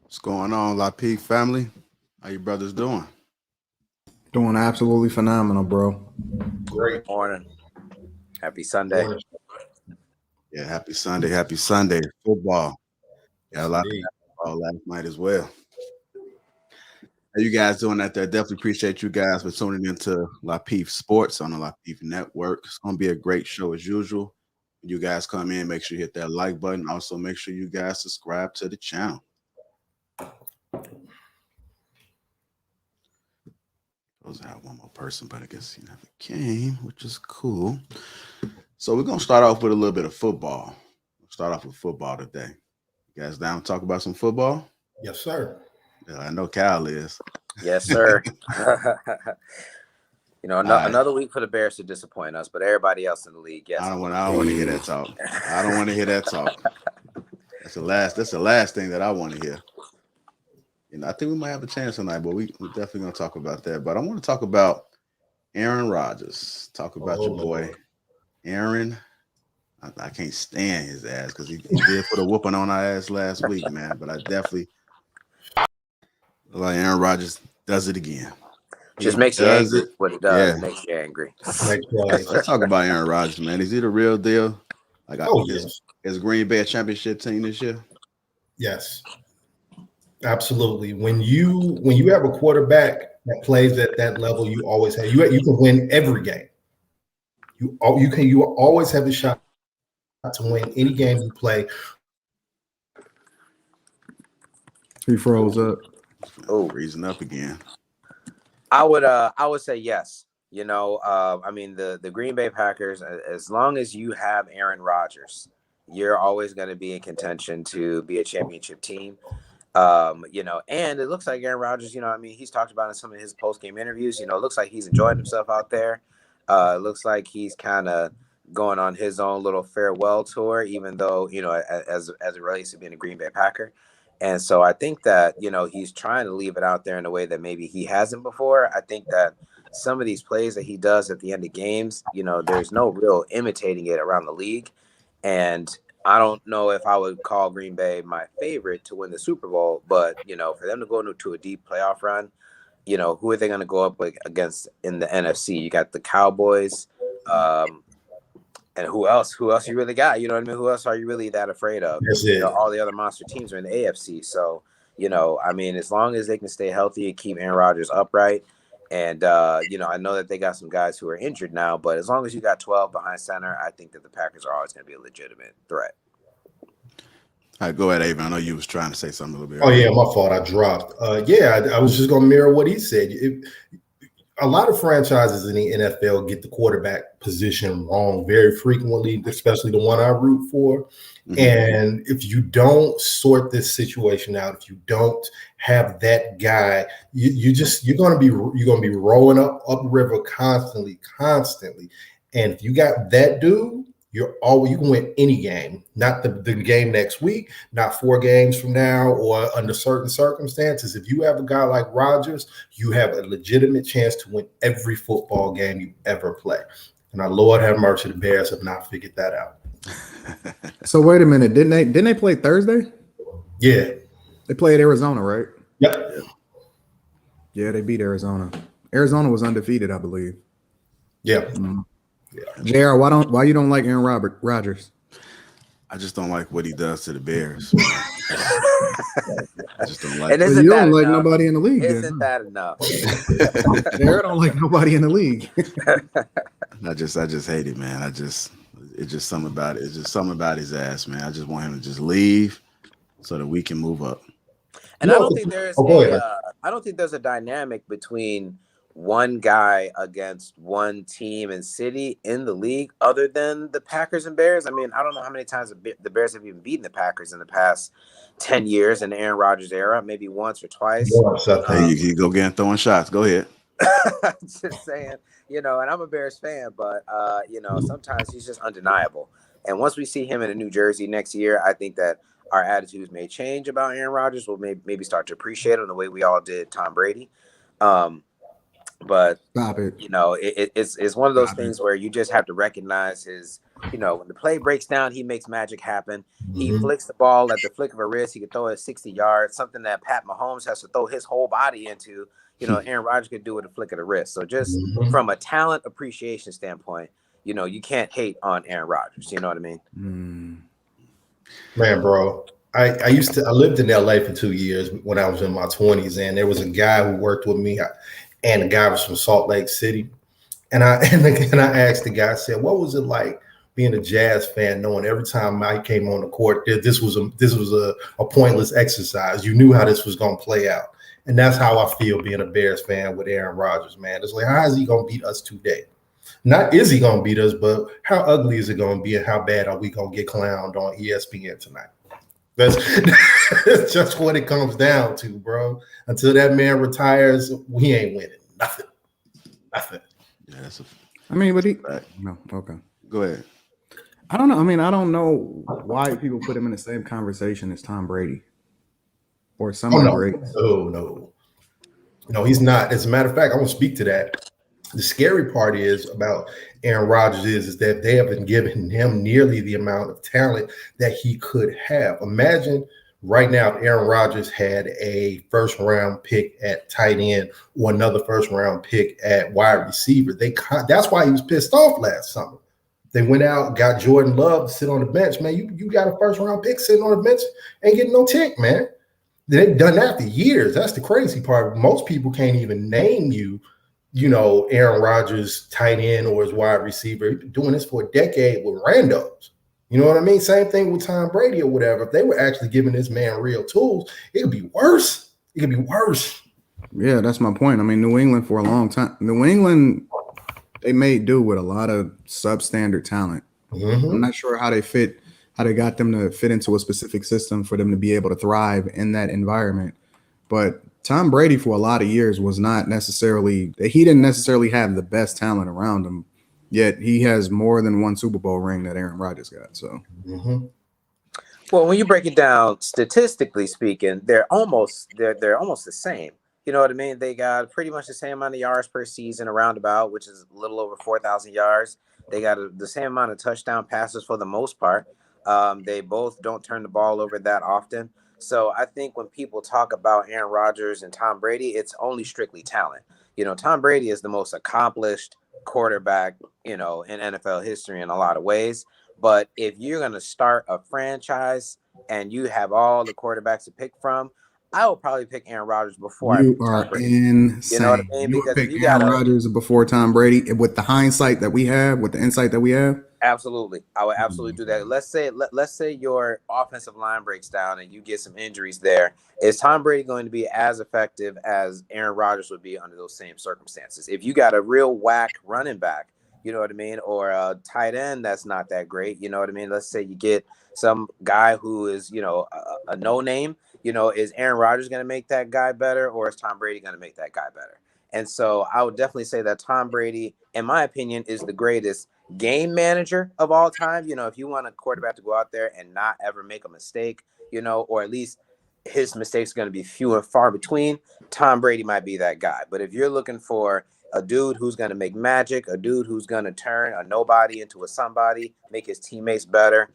What's going on, Lapeef family? How you brothers doing? Doing absolutely phenomenal, bro. Great Morning. Happy Sunday. morning. Yeah, happy Sunday. Happy Sunday. Football. Got a lot of Indeed. football last night as well. How you guys doing out there? Definitely appreciate you guys for tuning into Lapeef Sports on the Lapeef Network. It's going to be a great show as usual. When you guys come in, make sure you hit that like button. Also, make sure you guys subscribe to the channel. Supposed to have one more person, but I guess he never came, which is cool. So we're gonna start off with a little bit of football. We'll start off with football today. You guys down to talk about some football? Yes, sir. Yeah, I know Kyle is. Yes, sir. right. Another week for the Bears to disappoint us, but everybody else in the league, yes. I don't want to hear that talk. I don't want to hear that talk. That's the last thing that I want to hear. I think we might have a chance tonight, but we're definitely gonna talk about that. But I want to talk about Aaron Rodgers. Talk about your boy, Aaron. I can't stand his ass because he did put a whooping on our ass last week, man. But I definitely like Aaron Rodgers does it again. Just makes you angry. What it does makes you angry. Let's talk about Aaron Rodgers, man. Is he the real deal? Like, yes. Is Green Bay a championship team this year? Yes, absolutely. When you have a quarterback that plays at that level, you always have you can win every game. You always have the shot to win any game you play. He froze up. Oh, freezing up again. I would say yes. The Green Bay Packers, as long as you have Aaron Rodgers, you're always going to be in contention to be a championship team. And it looks like Aaron Rodgers, he's talked about in some of his post-game interviews, it looks like he's enjoying himself out there. It looks like he's kind of going on his own little farewell tour, even though, as it relates to being a Green Bay Packer. And so I think that, he's trying to leave it out there in a way that maybe he hasn't before. I think that some of these plays that he does at the end of games, there's no real imitating it around the league. And I don't know if I would call Green Bay my favorite to win the Super Bowl, but, for them to go into a deep playoff run, who are they going to go up against in the NFC? You got the Cowboys, and who else you really got? You know what I mean? Who else are you really that afraid of? All the other monster teams are in the AFC. So, as long as they can stay healthy and keep Aaron Rodgers upright, and, I know that they got some guys who are injured now, but as long as you got 12 behind center, I think that the Packers are always going to be a legitimate threat. All right, go ahead, Avon. I know you was trying to say something a little bit. Oh, yeah, my fault. I dropped. I was just going to mirror what he said. A lot of franchises in the NFL get the quarterback position wrong very frequently, especially the one I root for. Mm-hmm. And if you don't sort this situation out, if you don't have that guy, you're going to be rolling up river constantly. And if you got that dude, you can win any game, not the game next week, not 4 games from now, or under certain circumstances. If you have a guy like Rodgers, you have a legitimate chance to win every football game you ever play. And our Lord have mercy, the Bears have not figured that out. So wait a minute, didn't they play Thursday? Yeah, they played Arizona, right? Yep. Yeah, they beat Arizona. Arizona was undefeated, I believe. Yeah. Mm-hmm. JR, why you don't like Aaron Rodgers? I just don't like what he does to the Bears. I just don't like. And you don't like nobody in the league. Isn't that enough? JR don't like nobody in the league. I just hate it, man. It's just something about it. It's just something about his ass, man. I just want him to just leave so that we can move up. And I don't think there's a dynamic between one guy against one team and city in the league other than the Packers and Bears. I mean, I don't know how many times the Bears have even beaten the Packers in the past 10 years in the Aaron Rodgers era, maybe once or twice. Hey, you go again throwing shots. Go ahead. Just saying, and I'm a Bears fan, but, sometimes he's just undeniable. And once we see him in a New Jersey next year, I think that our attitudes may change about Aaron Rodgers. We'll maybe start to appreciate him the way we all did Tom Brady. But Stop it. it's one of those Stop it. things where you just have to recognize his. When the play breaks down, he makes magic happen. He flicks the ball at the flick of a wrist. He could throw it 60 yards, something that Pat Mahomes has to throw his whole body into. Aaron Rodgers could do with a flick of the wrist. So just from a talent appreciation standpoint, you can't hate on Aaron Rodgers. You know what I mean? Man, bro. I lived in LA for 2 years when I was in my 20s, and there was a guy who worked with me, and the guy was from Salt Lake City. And I asked the guy, I said, what was it like being a Jazz fan, knowing every time Mike came on the court, this was a pointless exercise. You knew how this was going to play out. And that's how I feel being a Bears fan with Aaron Rodgers, man. It's like, how is he going to beat us today? Not is he going to beat us, but how ugly is it going to be, and how bad are we going to get clowned on ESPN tonight? That's just what it comes down to, bro. Until that man retires, we ain't winning nothing. Yeah, that's But he right. no, okay. Go ahead. I don't know. I don't know why people put him in the same conversation as Tom Brady or somebody great. No, he's not. As a matter of fact, I want to speak to that. The scary part is about Aaron Rodgers is that they haven't given him nearly the amount of talent that he could have. Imagine right now if Aaron Rodgers had a first-round pick at tight end or another first-round pick at wide receiver. That's why he was pissed off last summer. They went out, got Jordan Love to sit on the bench. Man, you got a first-round pick sitting on the bench, ain't getting no tick, man. They've done that for years. That's the crazy part. Most people can't even name Aaron Rodgers tight end or his wide receiver. He's been doing this for a decade with randos. You know what I mean? Same thing with Tom Brady or whatever. If they were actually giving this man real tools, it could be worse. It could be worse. Yeah, that's my point. New England for a long time. New England, they made do with a lot of substandard talent. I'm not sure how they got them to fit into a specific system for them to be able to thrive in that environment. But Tom Brady for a lot of years he didn't necessarily have the best talent around him, yet he has more than one Super Bowl ring that Aaron Rodgers got. So, Well, when you break it down statistically speaking, they're almost the same. You know what I mean? They got pretty much the same amount of yards per season around about, which is a little over 4,000 yards. They got the same amount of touchdown passes for the most part. They both don't turn the ball over that often. So I think when people talk about Aaron Rodgers and Tom Brady, it's only strictly talent. Tom Brady is the most accomplished quarterback, in NFL history in a lot of ways. But if you're going to start a franchise and you have all the quarterbacks to pick from, I would probably pick Aaron Rodgers before you are insane. You know what I mean? You would Because pick Aaron Rodgers before Tom Brady with the hindsight that we have, with the insight that we have. Absolutely. I would absolutely do that. Let's say your offensive line breaks down and you get some injuries there. Is Tom Brady going to be as effective as Aaron Rodgers would be under those same circumstances? If you got a real whack running back, you know what I mean, or a tight end that's not that great, you know what I mean? Let's say you get some guy who is, a no-name, is Aaron Rodgers going to make that guy better, or is Tom Brady going to make that guy better? And so I would definitely say that Tom Brady, in my opinion, is the greatest game manager of all time. If you want a quarterback to go out there and not ever make a mistake, or at least his mistakes are going to be few and far between, Tom Brady might be that guy. But if you're looking for a dude who's going to make magic, a dude who's going to turn a nobody into a somebody, make his teammates better,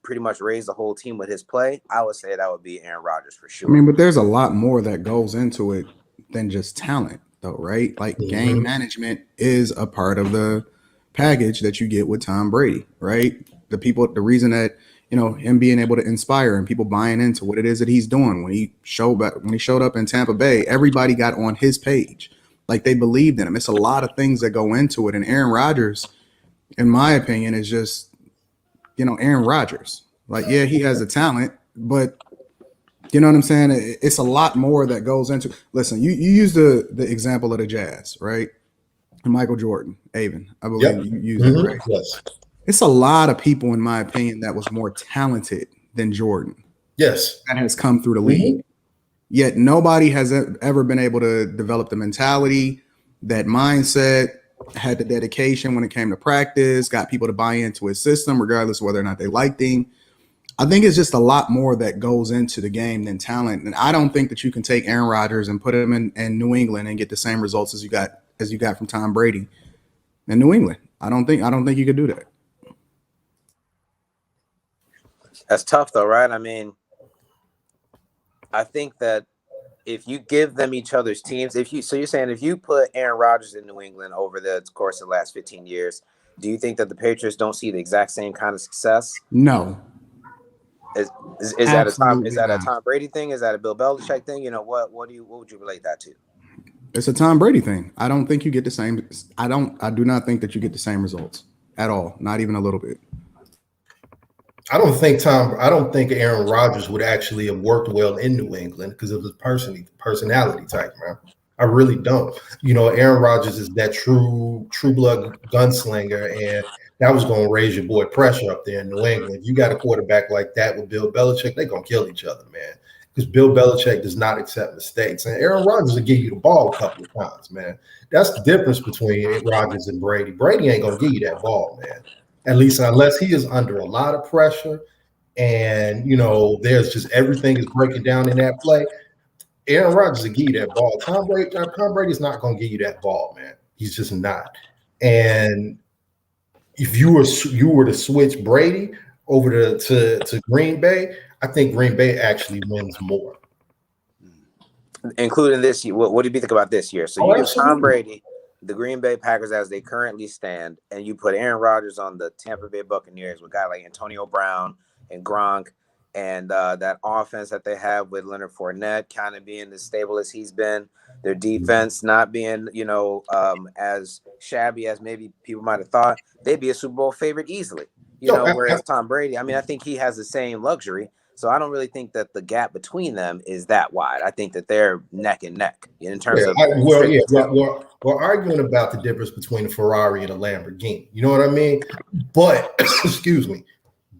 pretty much raise the whole team with his play, I would say that would be Aaron Rodgers for sure. But there's a lot more that goes into it than just talent, though, right? Like game management is a part of the package that you get with Tom Brady, right? The reason that him being able to inspire and people buying into what it is that he's doing. When he showed up in Tampa Bay, everybody got on his page, like they believed in him. It's a lot of things that go into it, and Aaron Rodgers, in my opinion, is just Aaron Rodgers. Like, yeah, he has the talent, but you know what I'm saying? It's a lot more that goes into. Listen, you use the example of the Jazz, right? Michael Jordan, Avon, I believe you used it, right? Yes. It's a lot of people, in my opinion, that was more talented than Jordan. Yes. That has come through the league. Yet nobody has ever been able to develop the mentality, that mindset, had the dedication when it came to practice, got people to buy into his system, regardless of whether or not they liked him. I think it's just a lot more that goes into the game than talent. And I don't think that you can take Aaron Rodgers and put him in New England and get the same results as you got as you got from Tom Brady in New England. I don't think you could do that. That's tough though, right? I mean, I think that if you give them each other's teams, so you're saying if you put Aaron Rodgers in New England over the course of the last 15 years, do you think that the Patriots don't see the exact same kind of success? No. Is that a Tom Brady thing? Is that a Bill Belichick thing? You know, what would you relate that to? It's a Tom Brady thing. I don't think you get the same. I do not think that you get the same results at all. Not even a little bit. I don't think Aaron Rodgers would actually have worked well in New England because of his personality type, man. I really don't. You know, Aaron Rodgers is that true blood gunslinger, and that was going to raise your boy pressure up there in New England. If you got a quarterback like that with Bill Belichick, they're going to kill each other, man. Because Bill Belichick does not accept mistakes. And Aaron Rodgers will give you the ball a couple of times, man. That's the difference between Rodgers and Brady. Brady ain't going to give you that ball, man. At least unless he is under a lot of pressure and, you know, there's just everything is breaking down in that play. Aaron Rodgers will give you that ball. Tom Brady's not going to give you that ball, man. He's just not. And if you were to switch Brady over to Green Bay, I think Green Bay actually wins more. Including this year. What do you think about this year? So you give Tom Brady the Green Bay Packers as they currently stand, and you put Aaron Rodgers on the Tampa Bay Buccaneers with a guy like Antonio Brown and Gronk, and that offense that they have with Leonard Fournette kind of being as stable as he's been, their defense not being, you know, as shabby as maybe people might have thought, they'd be a Super Bowl favorite easily. Whereas Tom Brady, I mean, I think he has the same luxury. So I don't really think that the gap between them is that wide. I think that they're neck and neck in terms of. We're arguing about the difference between a Ferrari and a Lamborghini. You know what I mean? But excuse me.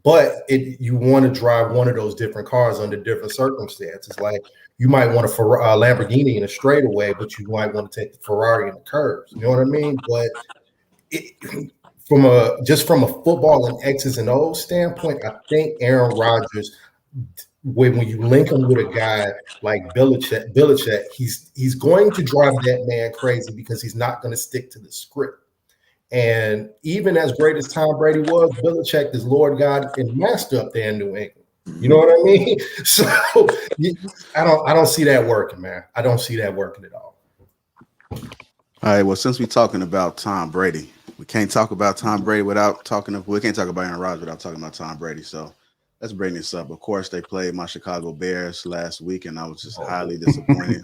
But you want to drive one of those different cars under different circumstances. Like you might want a Lamborghini in a straightaway, but you might want to take the Ferrari in the curves. You know what I mean? But from a football and X's and O's standpoint, I think Aaron Rodgers, when you link him with a guy like Belichick, he's going to drive that man crazy because he's not going to stick to the script. And even as great as Tom Brady was, Belichick is Lord God and master up there in New England. You know what I mean? So I don't see that working, man. I don't see that working at all. All right. Well, since we're talking about Tom Brady, we can't talk about Tom Brady we can't talk about Aaron Rodgers without talking about Tom Brady. So let's bring this up. Of course, they played my Chicago Bears last week, and I was just highly disappointed.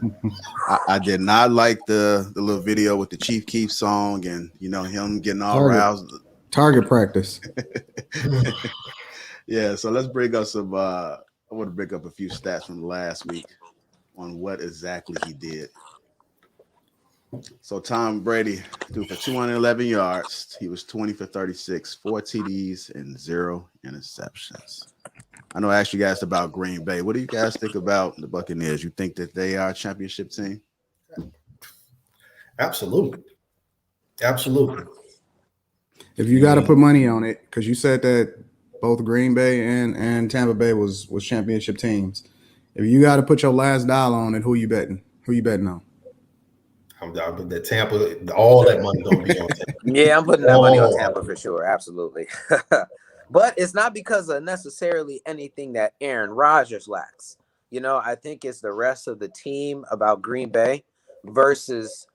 I did not like the little video with the Chief Keef song and, you know, him getting all roused. Target practice. Yeah, so let's bring up some I want to bring up a few stats from last week on what exactly he did. So Tom Brady threw for 211 yards. He was 20 for 36, 4 TDs, and 0 interceptions. I know I asked you guys about Green Bay. What do you guys think about the Buccaneers? You think that they are a championship team? Absolutely. If you got to put money on it, because you said that both Green Bay and Tampa Bay was championship teams. If you got to put your last dollar on it, who you betting? Who you betting on? I'm that Tampa, all that money gonna be on Tampa. Yeah, I'm putting that money on Tampa for sure. Absolutely. But it's not because of necessarily anything that Aaron Rodgers lacks. You know, I think it's the rest of the team about Green Bay versus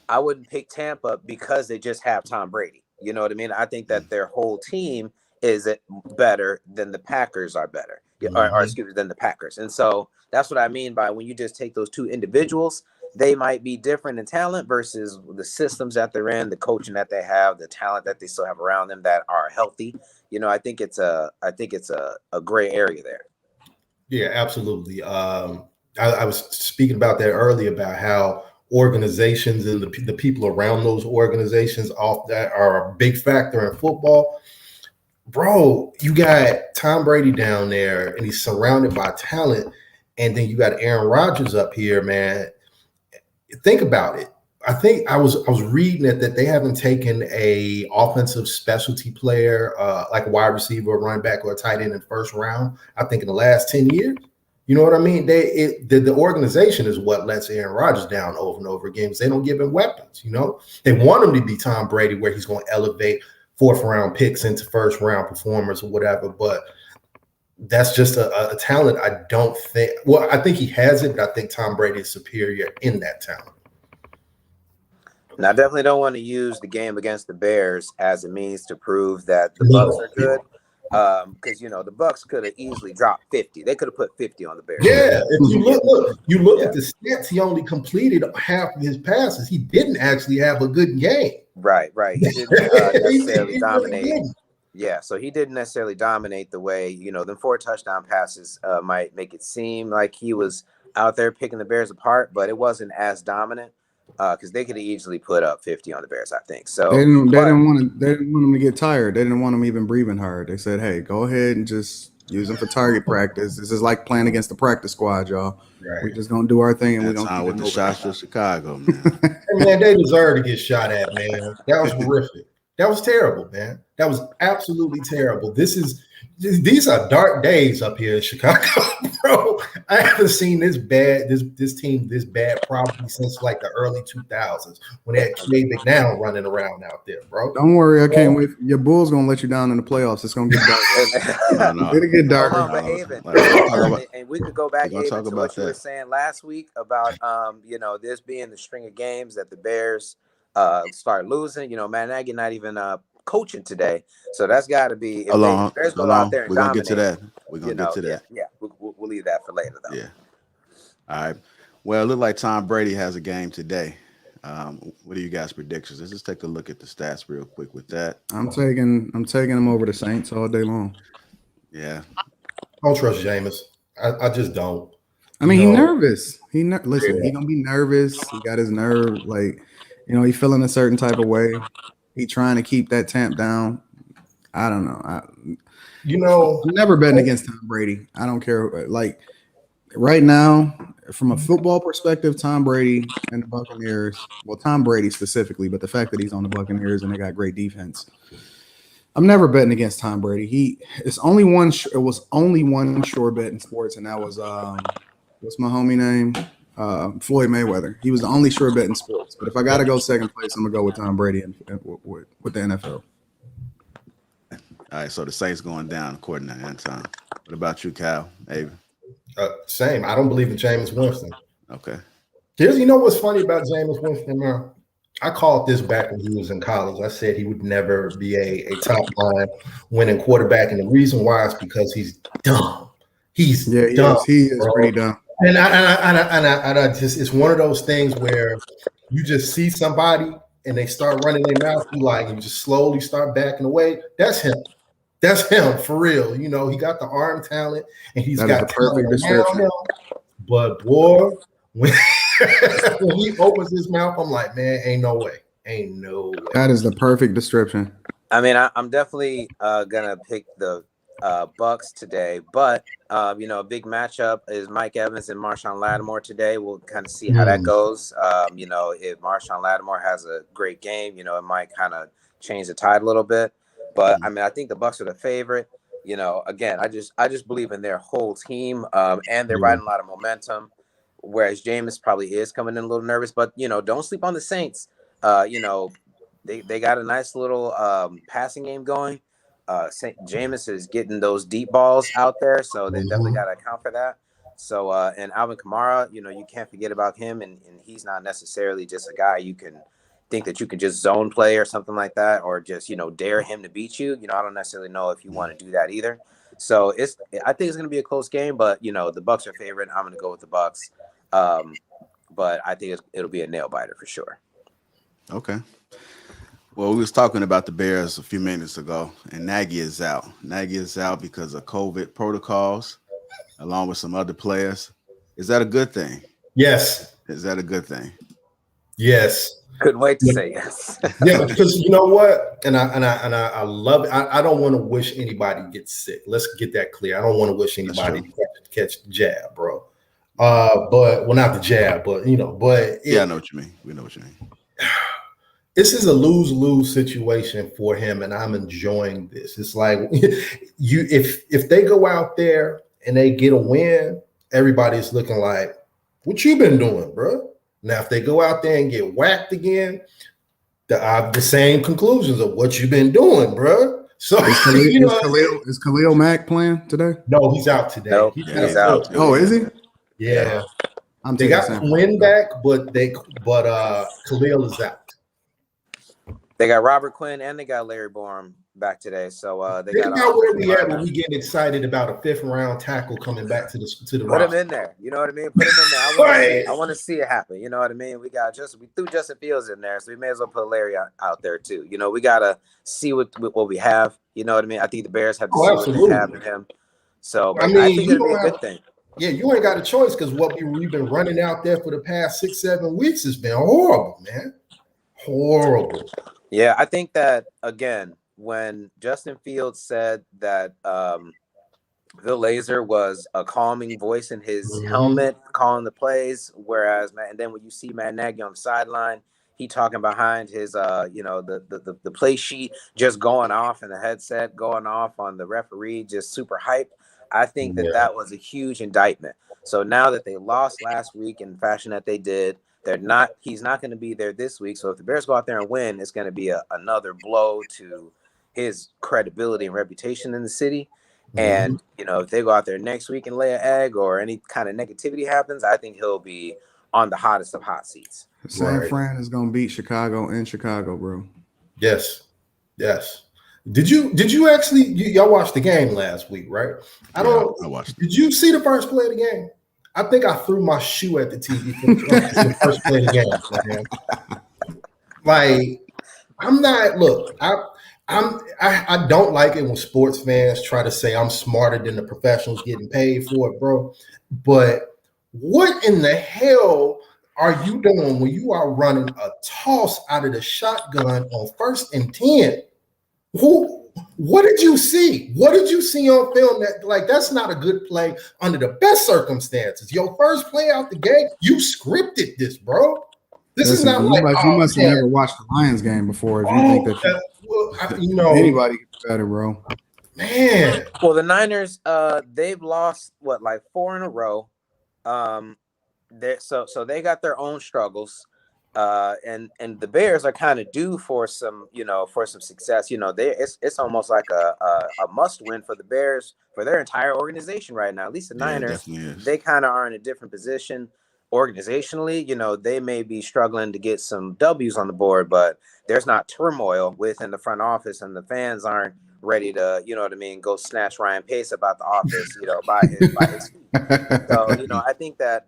I wouldn't pick Tampa because they just have Tom Brady. You know what I mean? I think that their whole team is better than the Packers are better. Or excuse me, than the Packers. And so that's what I mean by when you just take those two individuals, they might be different in talent versus the systems that they're in, the coaching that they have, the talent that they still have around them that are healthy. You know, I think it's a gray area there. Yeah, absolutely. I was speaking about that earlier about how organizations and the people around those organizations off that are a big factor in football. Bro, you got Tom Brady down there and he's surrounded by talent, and then you got Aaron Rodgers up here, man. Think about it. I think I was reading that they haven't taken a offensive specialty player like a wide receiver, a running back, or a tight end in the first round, I think in the last 10 years. You know what I mean? The organization is what lets Aaron Rodgers down over and over again because they don't give him weapons. You know, they want him to be Tom Brady, where he's going to elevate fourth round picks into first round performers or whatever. But that's just a talent. I don't think. Well, I think he has it, but I think Tom Brady is superior in that talent. And I definitely don't want to use the game against the Bears as a means to prove that the Bucs are good. Because the Bucs could have easily dropped 50. They could have put 50 on the Bears. Yeah, if you look at the stats, he only completed half of his passes. He didn't actually have a good game. Right. He didn't necessarily He dominate. really didn't. Yeah, so he didn't necessarily dominate the way, them 4 touchdown passes might make it seem like he was out there picking the Bears apart, but it wasn't as dominant. Because they could have easily put up 50 on the Bears, I think. So they didn't want him to get tired. They didn't want him even breathing hard. They said, "Hey, go ahead and just use him for target practice. This is like playing against the practice squad, y'all. Right. We're just gonna do our thing, and we're gonna with the shots to Chicago, man. Hey, man, they deserve to get shot at, man. That was horrific. That was terrible, man. That was absolutely terrible. These are dark days up here in Chicago, bro. I haven't seen this team this bad probably since like the early 2000s when they had Cade Cunningham running around out there, bro. Don't worry, I can't wait. Your Bulls gonna let you down in the plaills. It's gonna get dark. It'll get darker. And we could go back to what you were saying last week about this being the string of games that the Bears start losing. Matt Nagy not even coaching today, so that's got to be. We're gonna get to that. We're gonna get to that. Yeah, we'll leave that for later, though. Yeah. All right. Well, it looked like Tom Brady has a game today. What are you guys' predictions? Let's just take a look at the stats real quick with that. I'm taking him over the Saints all day long. Yeah. I don't trust Jameis. I just don't. I mean, he's nervous. Listen, he's gonna be nervous. He got his nerve, he feeling a certain type of way. He trying to keep that temp down. I don't know. I'm never betting against Tom Brady. I don't care. Like right now, from a football perspective, Tom Brady and the Buccaneers. Well, Tom Brady specifically, but the fact that he's on the Buccaneers and they got great defense. I'm never betting against Tom Brady. It was only one sure bet in sports, and that was what's my homie name? Floyd Mayweather. He was the only sure bet in sports. But if I got to go second place, I'm going to go with Tom Brady and with the NFL. All right, so the Saints going down according to Anton. What about you, Cal? Aven? Same. I don't believe in Jameis Winston. Okay. You know what's funny about Jameis Winston, man? I called this back when he was in college. I said he would never be a top line winning quarterback. And the reason why is because he's dumb. He's dumb. He is pretty dumb. And I just, it's one of those things where you just see somebody and they start running their mouth, you just slowly start backing away. That's him. That's him for real. He got the arm talent and he's got perfect description. But boy, when he opens his mouth, I'm like, man, ain't no way. That is the perfect description. I mean, I'm definitely gonna pick the Bucs today, but a big matchup is Mike Evans and Marshawn Lattimore today. We'll kind of see how that goes. If Marshawn Lattimore has a great game, it might kind of change the tide a little bit. But I mean, I think the Bucs are the favorite. Again, I just believe in their whole team, and they're riding a lot of momentum. Whereas Jameis probably is coming in a little nervous, but don't sleep on the Saints. They got a nice little passing game going. Jameis is getting those deep balls out there, so they definitely got to account for that. So, and Alvin Kamara, you can't forget about him, and he's not necessarily just a guy you can think that you can just zone play or something like that, or just dare him to beat you. I don't necessarily know if you want to do that either. So I think it's going to be a close game, but the Bucs are favorite. I'm going to go with the Bucs, but I think it'll be a nail biter for sure. Okay. Well, we was talking about the Bears a few minutes ago, and Nagy is out. Nagy is out because of COVID protocols, along with some other players. Is that a good thing? Yes. Is that a good thing? Yes. Couldn't wait to say yes. Yeah, because you know what, and I love it. I don't want to wish anybody gets sick. Let's get that clear. I don't want to wish anybody to catch the jab, bro. But not the jab, but I know what you mean. We know what you mean. This is a lose-lose situation for him, and I'm enjoying this. It's like if they go out there and they get a win, everybody's looking like, what you been doing, bro? Now, if they go out there and get whacked again, the same conclusions of what you've been doing, bro. So is Khalil Mack playing today? No, he's out today. Nope, He's out. Oh, is he? Yeah. They got Quinn back, but Khalil is out. They got Robert Quinn and they got Larry Borum back today. So they got where we at when we get excited about a 5th-round tackle coming back to the put him in there. You know what I mean? Put him in there. I want to see it happen. You know what I mean? We threw Justin Fields in there, so we may as well put Larry out there too. You know, we gotta see what we have. You know what I mean? I think the Bears have to see what they have in him. So I think it'll be a good thing. Yeah, you ain't got a choice because what we've been running out there for the past 6-7 weeks has been horrible, man. Horrible. Yeah, I think that, again, when Justin Fields said that Bill Lazor was a calming voice in his helmet, calling the plays, whereas, and then when you see Matt Nagy on the sideline, he talking behind his, the play sheet, just going off in the headset, going off on the referee, just super hype. I think that was a huge indictment. So now that they lost last week in the fashion that they did, he's not going to be there this week. So if the Bears go out there and win, it's going to be another blow to his credibility and reputation in the city. And, if they go out there next week and lay an egg or any kind of negativity happens, I think he'll be on the hottest of hot seats. San Fran is going to beat Chicago in Chicago, bro. Yes. Did you actually y'all watched the game last week, right? I watched. Did you see the first play of the game? I think I threw my shoe at the TV for the first play of the game, man. Like, I'm not. Look, I don't like it when sports fans try to say I'm smarter than the professionals getting paid for it, bro. But what in the hell are you doing when you are running a toss out of the shotgun on 1st and 10? What did you see? What did you see on film that's not a good play under the best circumstances? Your first play out the game, you scripted this, bro. This is not like you must have never watched the Lions game before if you think that anybody gets better, bro. Man. Well, the Niners, they've lost 4 in a row. So they got their own struggles. And the Bears are kind of due for some success. It's almost like a must win for the Bears for their entire organization right now. At least the Niners, they kind of are in a different position organizationally. They may be struggling to get some W's on the board, but there's not turmoil within the front office, and the fans aren't ready to, go snatch Ryan Pace about the office, by his feet. So, I think that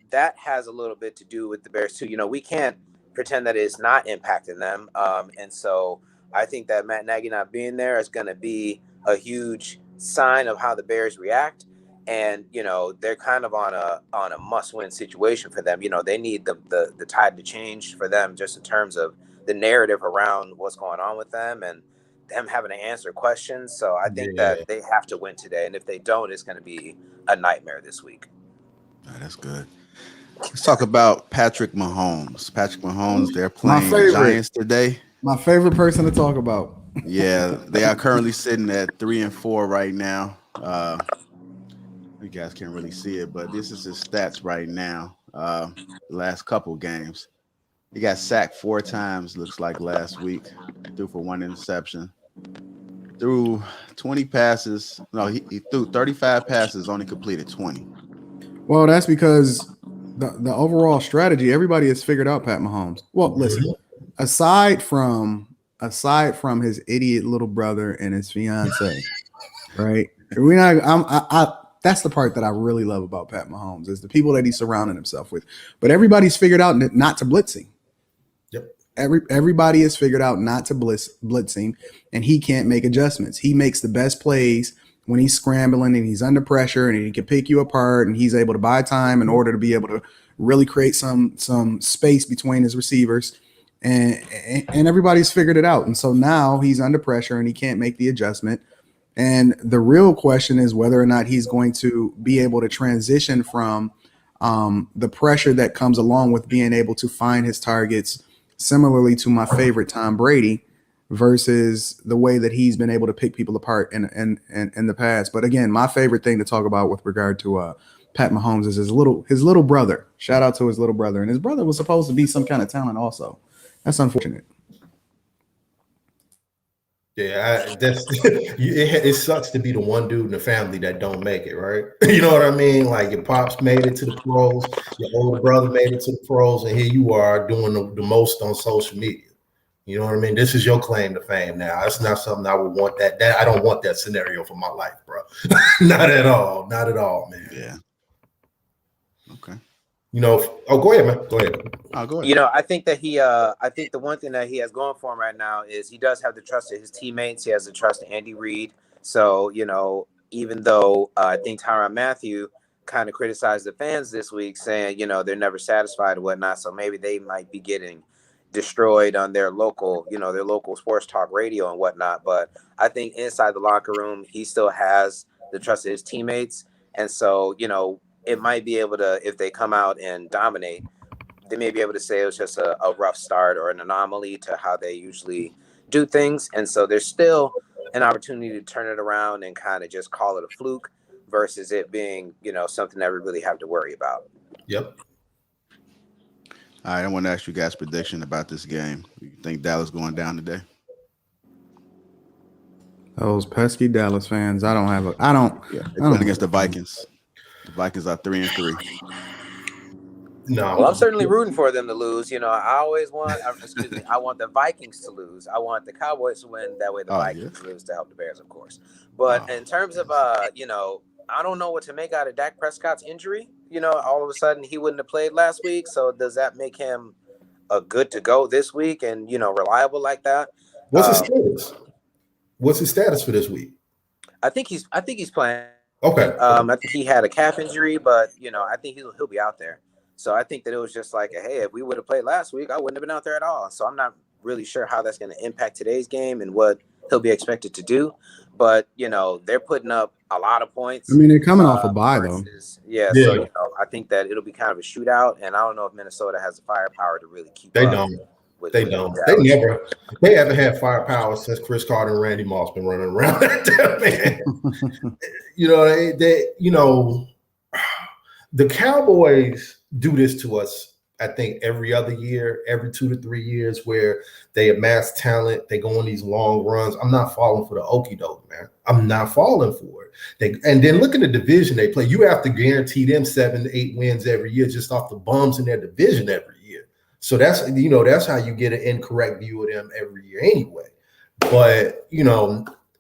that has a little bit to do with the Bears too. We can't pretend that it's not impacting them. And so I think that Matt Nagy not being there is going to be a huge sign of how the Bears react. And, they're kind of on a must-win situation for them. They need the tide to change for them just in terms of the narrative around what's going on with them and them having to answer questions. So I think that they have to win today. And if they don't, it's going to be a nightmare this week. That's good. Let's talk about Patrick Mahomes. They're playing the Giants today. My favorite person to talk about. Yeah, they are currently sitting at 3-4 right now. You guys can't really see it, but this is his stats right now. The last couple games. He got sacked 4 times, looks like last week. Threw for 1 interception. Threw 20 passes. No, he threw 35 passes, only completed 20. Well, that's because the overall strategy, everybody has figured out Pat Mahomes. Well, listen, aside from his idiot little brother and his fiance, right? That's the part that I really love about Pat Mahomes is the people that he's surrounding himself with. But everybody's figured out not to blitzing. Yep. Everybody has figured out not to blitzing, and he can't make adjustments. He makes the best plays when he's scrambling and he's under pressure and he can pick you apart and he's able to buy time in order to be able to really create some space between his receivers and everybody's figured it out. And so now he's under pressure and he can't make the adjustment. And the real question is whether or not he's going to be able to transition from the pressure that comes along with being able to find his targets, similarly to my favorite Tom Brady, versus the way that he's been able to pick people apart in the past. But again, my favorite thing to talk about with regard to Pat Mahomes is his little brother. Shout out to his little brother. And his brother was supposed to be some kind of talent also. That's unfortunate. Yeah, it sucks to be the one dude in the family that don't make it, right? You know what I mean? Like your pops made it to the pros, your older brother made it to the pros, and here you are doing the most on social media. You know what I mean? This is your claim to fame now. That's not something I would want. That I don't want that scenario for my life, bro. Not at all, man. Yeah. Okay. Go ahead, man. Go ahead. Oh, go ahead. I think that I think the one thing that he has going for him right now is he does have the trust of his teammates. He has the trust of Andy Reid. So, even though I think Tyrann Mathieu kind of criticized the fans this week saying, they're never satisfied and whatnot. So maybe they might be getting destroyed on their local sports talk radio and whatnot. But I think inside the locker room, he still has the trust of his teammates. And so, it might be able to, if they come out and dominate, they may be able to say it was just a rough start or an anomaly to how they usually do things. And so there's still an opportunity to turn it around and kind of just call it a fluke versus it being, something that we really have to worry about. Yep. All right, I want to ask you guys' prediction about this game. You think Dallas going down today? Those pesky Dallas fans. I don't. Yeah, they're playing against the Vikings. The Vikings are 3-3. No. Well, I'm certainly rooting for them to lose. I want the Vikings to lose. I want the Cowboys to win. That way the Vikings lose to help the Bears, of course. But in terms of, I don't know what to make out of Dak Prescott's injury. All of a sudden he wouldn't have played last week. So does that make him a good to go this week and, reliable like that? What's his status? What's his status for this week? I think he's playing. Okay. I think he had a calf injury, but, I think he'll be out there. So I think that it was just like, hey, if we would have played last week, I wouldn't have been out there at all. So I'm not really sure how that's going to impact today's game and what he'll be expected to do. But, they're putting up a lot of points. I mean, they're coming off a bye, though. Yeah, so, I think that it'll be kind of a shootout. And I don't know if Minnesota has the firepower to really keep up. They don't. They haven't had firepower since Chris Carter and Randy Moss been running around that man. The Cowboys do this to us, I think, every other year, every 2 to 3 years, where they amass talent, they go on these long runs. I'm not falling for the okie doke, man. I'm not falling for it. And then look at the division they play. You have to guarantee them 7 to 8 wins every year just off the bums in their division every year. So that's how you get an incorrect view of them every year anyway. But,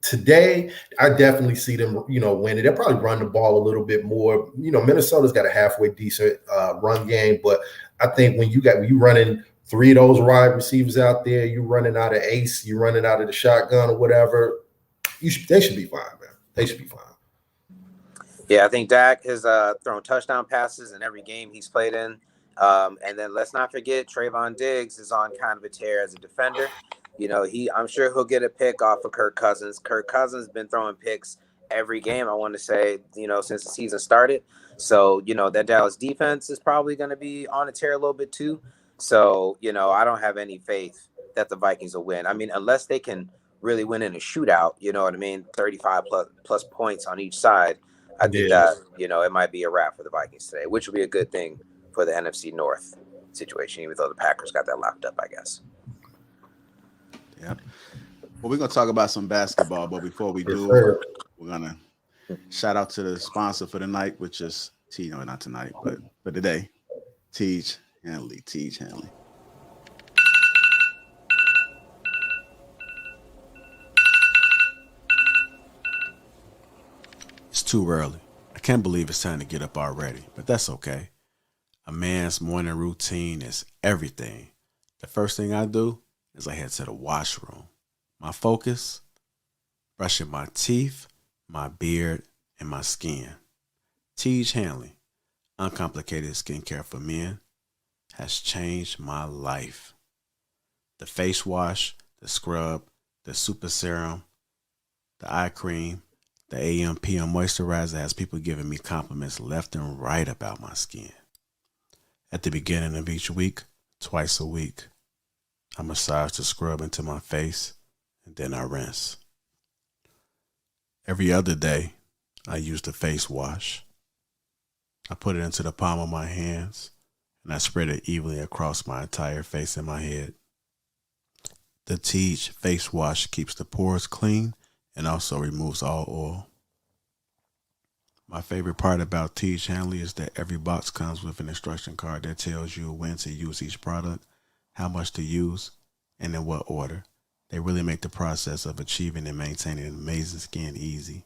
today, I definitely see them, winning. They'll probably run the ball a little bit more. Minnesota's got a halfway decent run game, but I think when you running 3 of those wide receivers out there, you running out of ace, you running out of the shotgun or whatever, they should be fine, man. They should be fine. Yeah, I think Dak has thrown touchdown passes in every game he's played in. And then let's not forget Trayvon Diggs is on kind of a tear as a defender. I'm sure he'll get a pick off of Kirk Cousins. Kirk Cousins has been throwing picks every game, I want to say, since the season started. So, that Dallas defense is probably going to be on a tear a little bit too. So, I don't have any faith that the Vikings will win. I mean, unless they can really win in a shootout, 35 plus points on each side. I think that, it might be a wrap for the Vikings today, which would be a good thing for the NFC North situation, even though the Packers got that locked up, I guess. Yeah. Well, we're going to talk about some basketball, but before we do, we're going to shout out to the sponsor for the night, which is not tonight, but for today, Cade Hanley. It's too early. I can't believe it's time to get up already, but that's okay. A man's morning routine is everything. The first thing I do is I head to the washroom. My focus, brushing my teeth, my beard, and my skin. Cade Hanley, uncomplicated skincare for men, has changed my life. The face wash, the scrub, the super serum, the eye cream, the AM PM moisturizer has people giving me compliments left and right about my skin. At the beginning of each week, twice a week, I massage the scrub into my face and then I rinse. Every other day, I use the face wash. I put it into the palm of my hands, and I spread it evenly across my entire face and my head. The Teej face wash keeps the pores clean and also removes all oil. My favorite part about Teej Hanley is that every box comes with an instruction card that tells you when to use each product, how much to use, and in what order. They really make the process of achieving and maintaining amazing skin easy.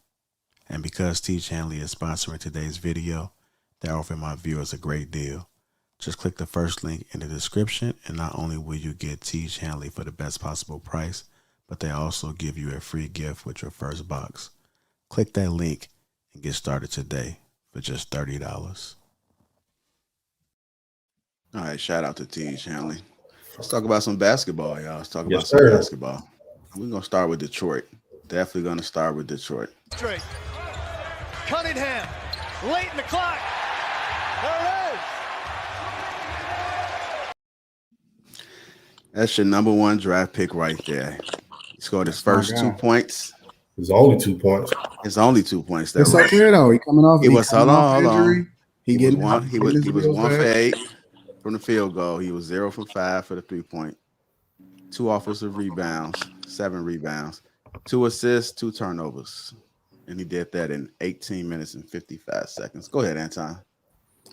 And because Teej Hanley is sponsoring today's video, they're offering my viewers a great deal. Just click the first link in the description, and not only will you get Teej Hanley for the best possible price, but they also give you a free gift with your first box. Click that link and get started today for just $30. All right, shout out to Teej Hanley. Let's talk about some basketball, y'all. Let's talk about some basketball. We're going to start with Detroit. Definitely going to start with Detroit. Straight. Cunningham, late in the clock. There it is. That's your number one draft pick right there. He scored his first 2 points. It's only 2 points. It's only 2 points. It's okay though. He coming off. It was hold on. Injury. He was 1 for 8 from the field goal. He was 0 for 5 for the 3-point. 2 offensive rebounds, 7 rebounds, 2 assists, 2 turnovers, and he did that in 18 minutes and 55 seconds. Go ahead, Anton.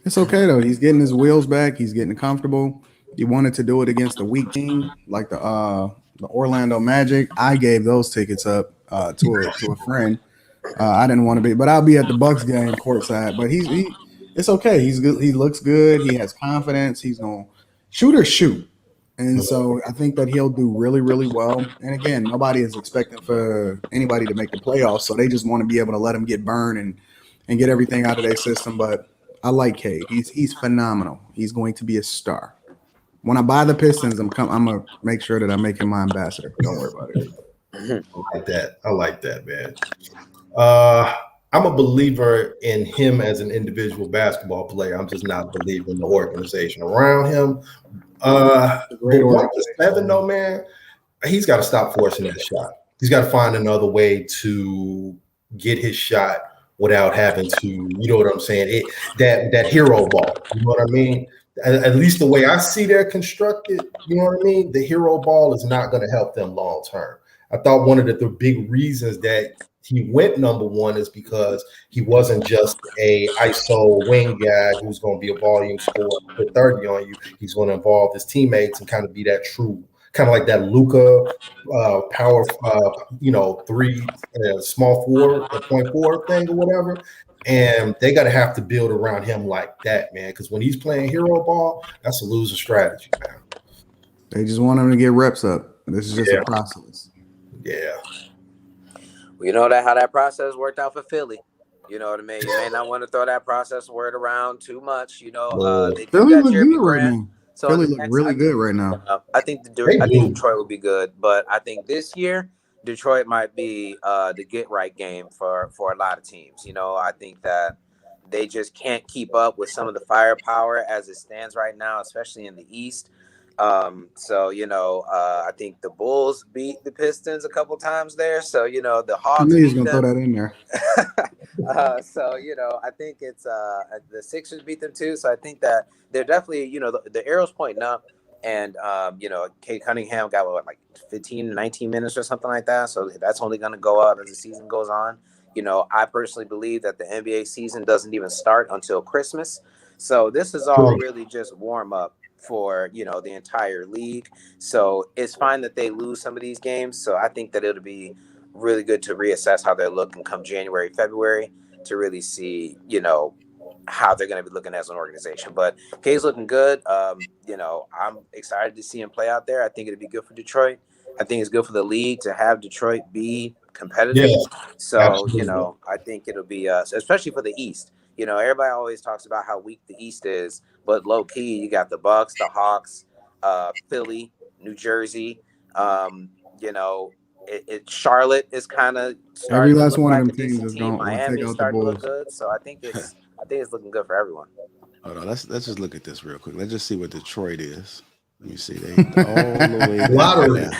It's okay though. He's getting his wheels back. He's getting comfortable. He wanted to do it against a weak team like the Orlando Magic. I gave those tickets up to a friend. I didn't want to be, but I'll be at the Bucs game courtside. But it's okay. He's good. He looks good. He has confidence. He's gonna shoot. And so I think that he'll do really, really well. And again, nobody is expecting for anybody to make the playoffs, so they just want to be able to let him get burned and get everything out of their system. But I like Cade. He's phenomenal. He's going to be a star. When I buy the Pistons, I'm gonna make sure that I make him my ambassador. Don't worry about it. I like that, man. I'm a believer in him as an individual basketball player. I'm just not a believer in the organization around him. But 1-7 though, man, he's got to stop forcing that shot. He's got to find another way to get his shot without having to, you know what I'm saying? That hero ball, you know what I mean? At least the way I see they're constructed, you know what I mean? The hero ball is not going to help them long term. I thought one of the big reasons that he went number one is because he wasn't just a ISO wing guy who's going to be a volume scorer, put 30 on you. He's going to involve his teammates and kind of be that true, kind of like that Luka power, 3 small forward, point forward thing or whatever. And they got to have to build around him like that, man. Because when he's playing hero ball, that's a losing strategy, man. They just want him to get reps up. This is just a process. Yeah. Well, you know how that process worked out for Philly. You know what I mean? You may not want to throw that process word around too much. They Philly look good right now. So Philly look really good right now. I think Detroit will be good, but I think this year Detroit might be the get right game for a lot of teams. I think that they just can't keep up with some of the firepower as it stands right now, especially in the East. I think the Bulls beat the Pistons a couple times there. So, the Hawks. I knew he was going to throw that in there. I think it's the Sixers beat them too. So I think that they're definitely, the arrow's pointing up. And, Cade Cunningham got 15, 19 minutes or something like that. So that's only going to go up as the season goes on. I personally believe that the NBA season doesn't even start until Christmas. So this is all really just warm up for, the entire league. So it's fine that they lose some of these games. So I think that it'll be really good to reassess how they're looking come January, February to really see, how they're going to be looking as an organization. But Cade's looking good. I'm excited to see him play out there. I think it'd be good for Detroit. I think it's good for the league to have Detroit be competitive. Yeah, so, absolutely. I think it'll be, especially for the East. Everybody always talks about how weak the East is, but low key, you got the Bucs, the Hawks, Philly, New Jersey. Charlotte is kind of every last one of them teams is going. Miami starting to look good, so I think it's looking good for everyone. Hold on, let's just look at this real quick. Let's just see what Detroit is. Let me see. They all the way down Lottery. there.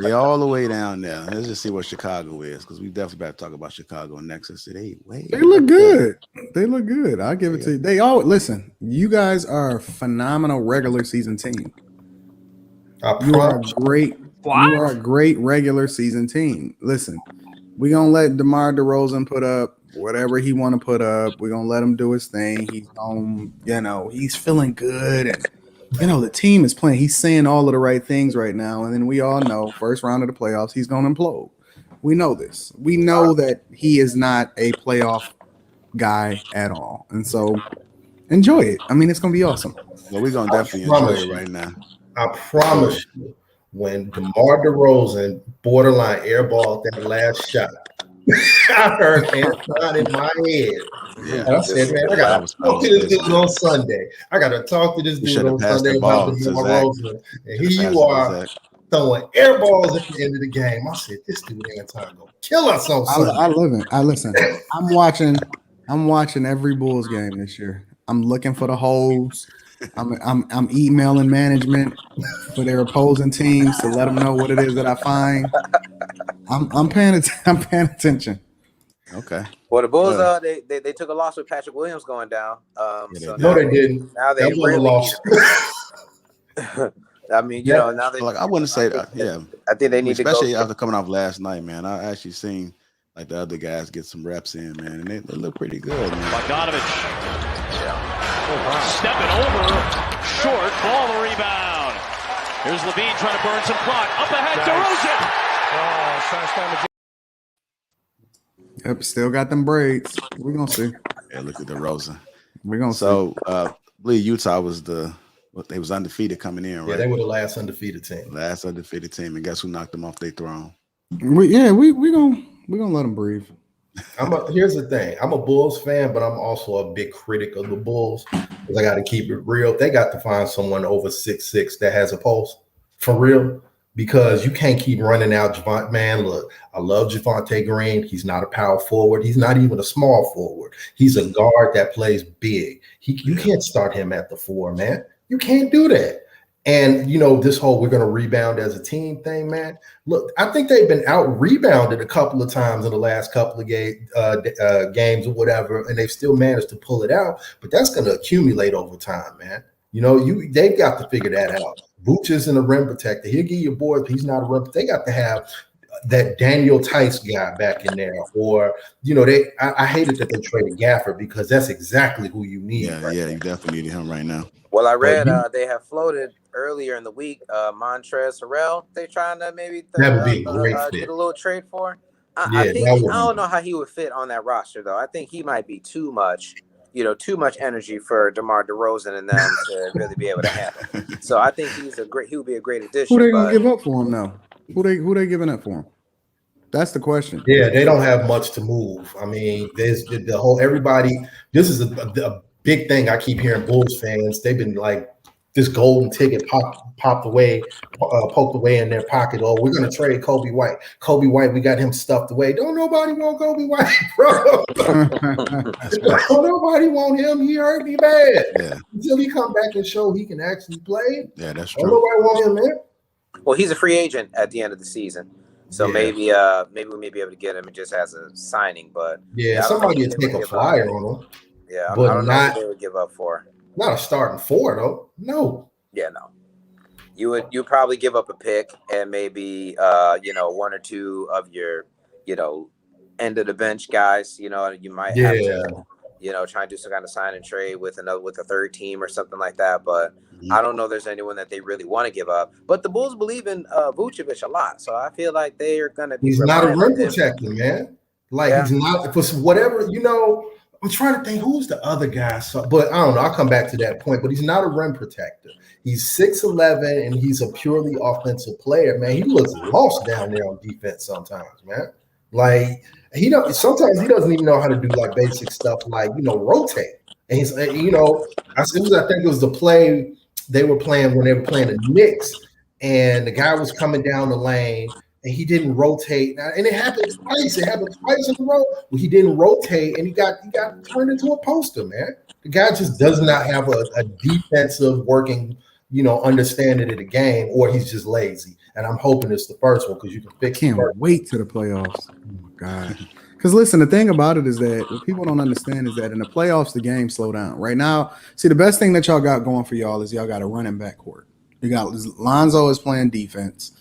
They all the way down there. Let's just see what Chicago is, because we definitely better talk about Chicago next. And say they look good. They look good. I'll give it to you. They all listen. You guys are a phenomenal regular season team. You are great. You are a great regular season team. Listen, we're gonna let DeMar DeRozan put up whatever he want to put up. We're gonna let him do his thing. He's he's feeling good, and the team is playing. He's saying all of the right things right now. And then we all know, first round of the playoffs, he's gonna implode. We know this. We know that he is not a playoff guy at all. And so enjoy it. I mean, it's gonna be awesome. Well, we're gonna definitely enjoy it right now. I promise you, when DeMar DeRozan borderline airballed that last shot, I heard Anton in my head. Yeah, and I said, man, I got to talk to this dude on Sunday. I got to talk to this dude on Sunday about DeMar DeRozan. And here you are throwing air balls at the end of the game. I said, this dude Anton going to kill us on Sunday. I love it. I listen. I'm watching every Bulls game this year. I'm looking for the holes. I'm emailing management for their opposing teams to let them know what it is that I find. I'm paying attention. Okay. Well, the Bulls they took a loss with Patrick Williams going down. No, they didn't. Now they really lost. I mean, now they I wouldn't say that. Yeah, I think they need to go, especially after coming off last night, man. I actually seen like the other guys get some reps in, man, and they look pretty good, man. Bogdanovich. Stepping over, short, ball the rebound. Here's Levine trying to burn some clock. Up ahead, DeRozan. Yep, still got them braids. We're gonna see. Yeah, look at DeRozan. We're gonna see. So, I believe Utah was they was undefeated coming in, right? Yeah, they were the last undefeated team. And guess who knocked them off their throne? We gonna let them breathe. Here's the thing. I'm a Bulls fan, but I'm also a big critic of the Bulls because I got to keep it real. They got to find someone over 6'6" that has a pulse for real, because you can't keep running out Javonte. Man, look, I love Javonte Green. He's not a power forward. He's not even a small forward. He's a guard that plays big. You can't start him at the 4, man. You can't do that. And, this whole we're going to rebound as a team thing, man. Look, I think they've been out-rebounded a couple of times in the last couple of games or whatever, and they've still managed to pull it out. But that's going to accumulate over time, man. They've got to figure that out. Vooch isn't a rim protector. He'll give you boards, but he's not a rim protector. They got to have that Daniel Tice guy back in there. Or, I hated that they traded Gafford because that's exactly who you need. Yeah, you definitely need him right now. Well, I read they have floated earlier in the week Montrezl Harrell. They trying to maybe that would be a great fit. Get a little trade for. I don't know how he would fit on that roster though. I think he might be too much energy for DeMar DeRozan and them to really be able to handle. So I think he would be a great addition. Who they gonna give up for him now? Who they giving up for him? That's the question. Yeah, they don't have much to move. I mean, there's the whole everybody. This is a big thing I keep hearing Bulls fans. They've been like this golden ticket poked away in their pocket. Oh, we're gonna trade Kobe White. Kobe White, we got him stuffed away. Don't nobody want Kobe White, bro. Don't nobody want him. He hurt me bad. Yeah. Until he come back and show he can actually play. Yeah, that's Don't true. nobody want him, man. Well, he's a free agent at the end of the season. So maybe we may be able to get him just as a signing, but somebody would take a flyer on him. Yeah, but I don't know what they would give up for. Not a starting 4 though. No. Yeah, no. You probably give up a pick and maybe 1 or 2 of your end of the bench guys. You might have to try and do some kind of sign and trade with a third team or something like that. But I don't know if there's anyone that they really want to give up. But the Bulls believe in Vucevic a lot, so I feel like they are going to be. He's not a rim protector, man. He's not for whatever I'm trying to think who's the other guy. But I don't know. I'll come back to that point. But he's not a rim protector. He's 6'11", and he's a purely offensive player, man. He looks lost down there on defense sometimes, man. Sometimes he doesn't even know how to do basic stuff rotate. And he's I think it was the play they were playing when they were playing the Knicks, and the guy was coming down the lane. And he didn't rotate, and it happened twice. It happened twice in a row. He didn't rotate, and he got turned into a poster, man. The guy just does not have a defensive working understanding of the game, or he's just lazy. And I'm hoping it's the first one because you can fix. Can't wait to the playoffs. Oh my God. Because listen, the thing about it is that what people don't understand is that in the playoffs, the game slow down. Right now, see, the best thing that y'all got going for y'all is y'all got a running back court. You got Lonzo is playing defense,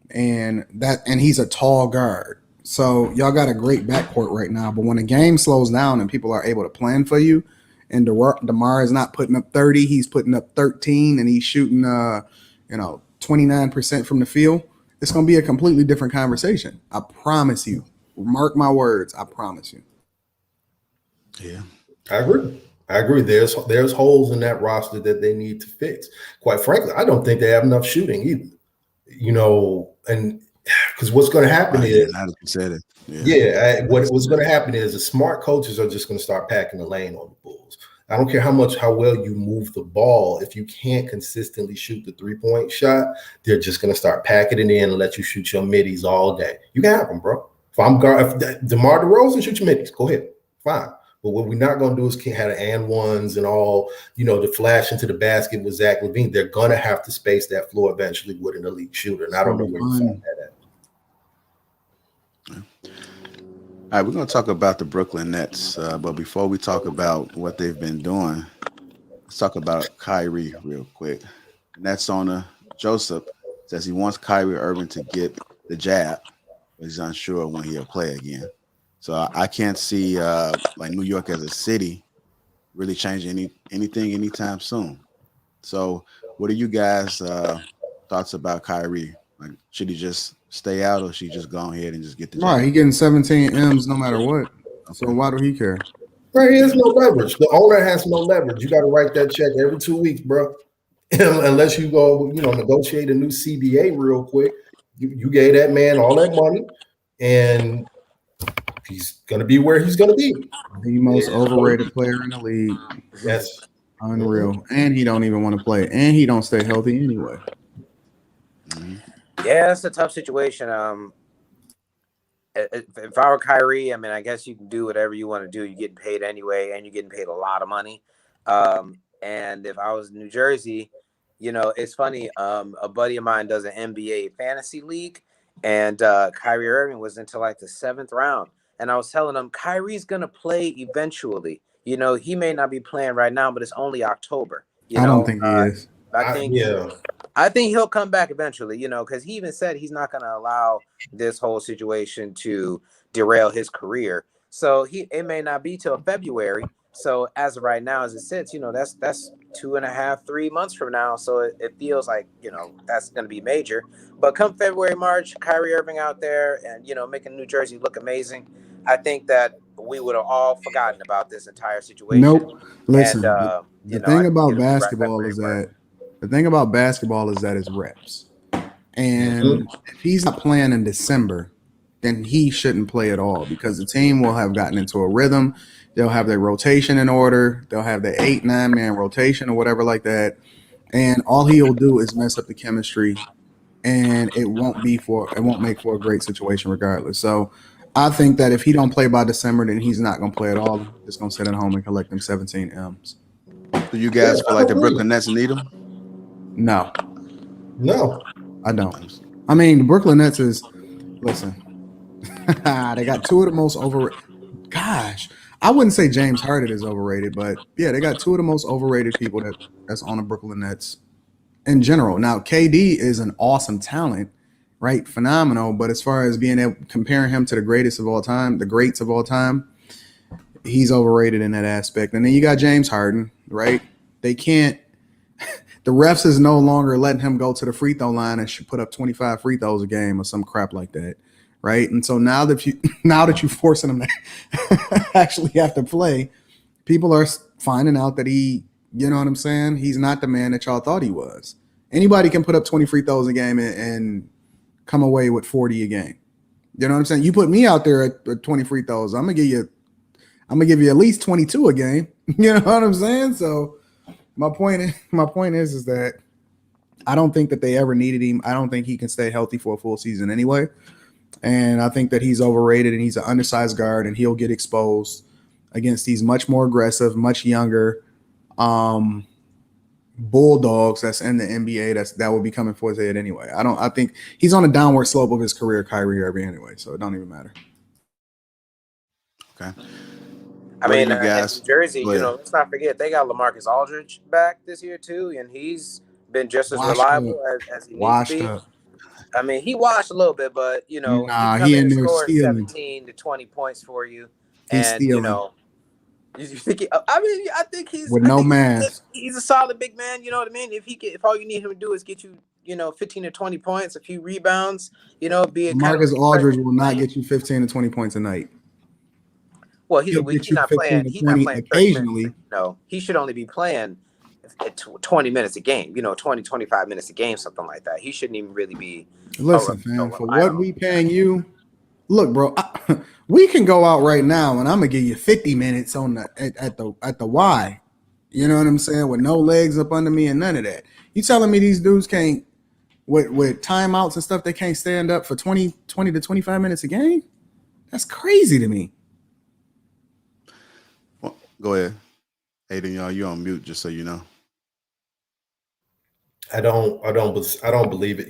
and he's a tall guard. So y'all got a great backcourt right now. But when the game slows down and people are able to plan for you, and DeMar is not putting up 30, he's putting up 13, and he's shooting 29% from the field, it's going to be a completely different conversation. I promise you. Mark my words. I promise you. Yeah, I agree. There's holes in that roster that they need to fix. Quite frankly, I don't think they have enough shooting either. And because what's going to happen is, now that you said it, what's going to happen is the smart coaches are just going to start packing the lane on the Bulls. I don't care how well you move the ball. If you can't consistently shoot the 3-point shot, they're just going to start packing it in and let you shoot your middies all day. You can have them, bro. If DeMar DeRozan shoot your middies, go ahead, fine. But what we're not going to do is have the and ones and all, the flash into the basket with Zach LaVine. They're going to have to space that floor eventually with an elite shooter, and I don't know where you find that at. All right, we're going to talk about the Brooklyn Nets, but before we talk about what they've been doing, let's talk about Kyrie real quick. Nets owner Joseph says he wants Kyrie Irving to get the jab, but he's unsure when he'll play again. So I can't see like New York as a city really changing anything anytime soon. So what are you guys' thoughts about Kyrie? Like, should he just stay out, or should he just go ahead and just get the jab? Right, he getting 17 M's no matter what. So why do he care? Right, he has no leverage. The owner has no leverage. You got to write that check every 2 weeks, bro. Unless you go, negotiate a new CBA real quick. You gave that man all that money, and he's going to be where he's going to be. The most overrated player in the league. Yes. Unreal. And he don't even want to play. And he don't stay healthy anyway. Yeah, it's a tough situation. If I were Kyrie, I mean, I guess you can do whatever you want to do. You're getting paid anyway, and you're getting paid a lot of money. And if I was in New Jersey, it's funny. A buddy of mine does an NBA fantasy league, and Kyrie Irving was into like the 7th round. And I was telling him, Kyrie's going to play eventually. He may not be playing right now, but it's only October. I don't think he is. I think he'll come back eventually, because he even said he's not going to allow this whole situation to derail his career. So it may not be till February. So as of right now, as it sits, that's 2.5, 3 months from now. So it feels like, that's going to be major. But come February, March, Kyrie Irving out there and, making New Jersey look amazing. I think that we would have all forgotten about this entire situation. Nope. Listen, and, the thing about basketball is that it's reps. And if he's not playing in December, then he shouldn't play at all because the team will have gotten into a rhythm. They'll have their rotation in order. They'll have the 8-9 man rotation or whatever like that. And all he'll do is mess up the chemistry, and it won't make for a great situation regardless. So I think that if he don't play by December, then he's not going to play at all. He's going to sit at home and collect them 17 M's. Do you guys feel like the Brooklyn Nets need him? No, I don't. I mean, the Brooklyn Nets is listen. They got two of the most overrated. Gosh, I wouldn't say James Harden is overrated, but yeah, they got two of the most overrated people that's on the Brooklyn Nets in general. Now, KD is an awesome talent, right? Phenomenal. But as far as comparing him to the greats of all time, he's overrated in that aspect. And then you got James Harden, right? They can't. The refs is no longer letting him go to the free throw line and should put up 25 free throws a game or some crap like that, right? And so now that you're forcing him to actually have to play, people are finding out that he, you know what I'm saying? He's not the man that y'all thought he was. Anybody can put up 20 free throws a game and come away with 40 a game. You know what I'm saying? You put me out there at 20 free throws, I'm gonna give you at least 22 a game. You know what I'm saying? So my point is that I don't think that they ever needed him. I don't think he can stay healthy for a full season anyway. And I think that he's overrated and he's an undersized guard and he'll get exposed against these much more aggressive, much younger, bulldogs that's in the NBA that will be coming for his head anyway. I think he's on a downward slope of his career, Kyrie Irving anyway, so it don't even matter. Okay. I What mean, do you in guys? New Jersey, Go ahead. let's not forget they got LaMarcus Aldridge back this year too, and he's been just as Washed reliable up. as he needs to Washed be. up. I mean, he washed a little bit, but he Nah, come he in in and there score stealing. 17 to 20 points for you, He's and stealing you think I think with no mask. he's a solid big man. You know what I mean? If all you need him to do is get you 15 to 20 points, a few rebounds, be a kind of Marcus Aldridge will not lane. get you 15 to 20 points a night. Well, He'll get he's you not 15 playing. to He's not 20 playing 30 occasionally. minutes. No, he should only be playing 20 minutes a game. 20, 25 minutes a game, something like that. He shouldn't even really be. Listen, fam, for what we paying you, look, bro, we can go out right now and I'm gonna give you 50 minutes on at the Y. You know what I'm saying? With no legs up under me and none of that. You telling me these dudes can't with timeouts and stuff, they can't stand up for 20 to 25 minutes a game? That's crazy to me. Well, go ahead. Aiden, you're on mute, just so you know. I don't believe it.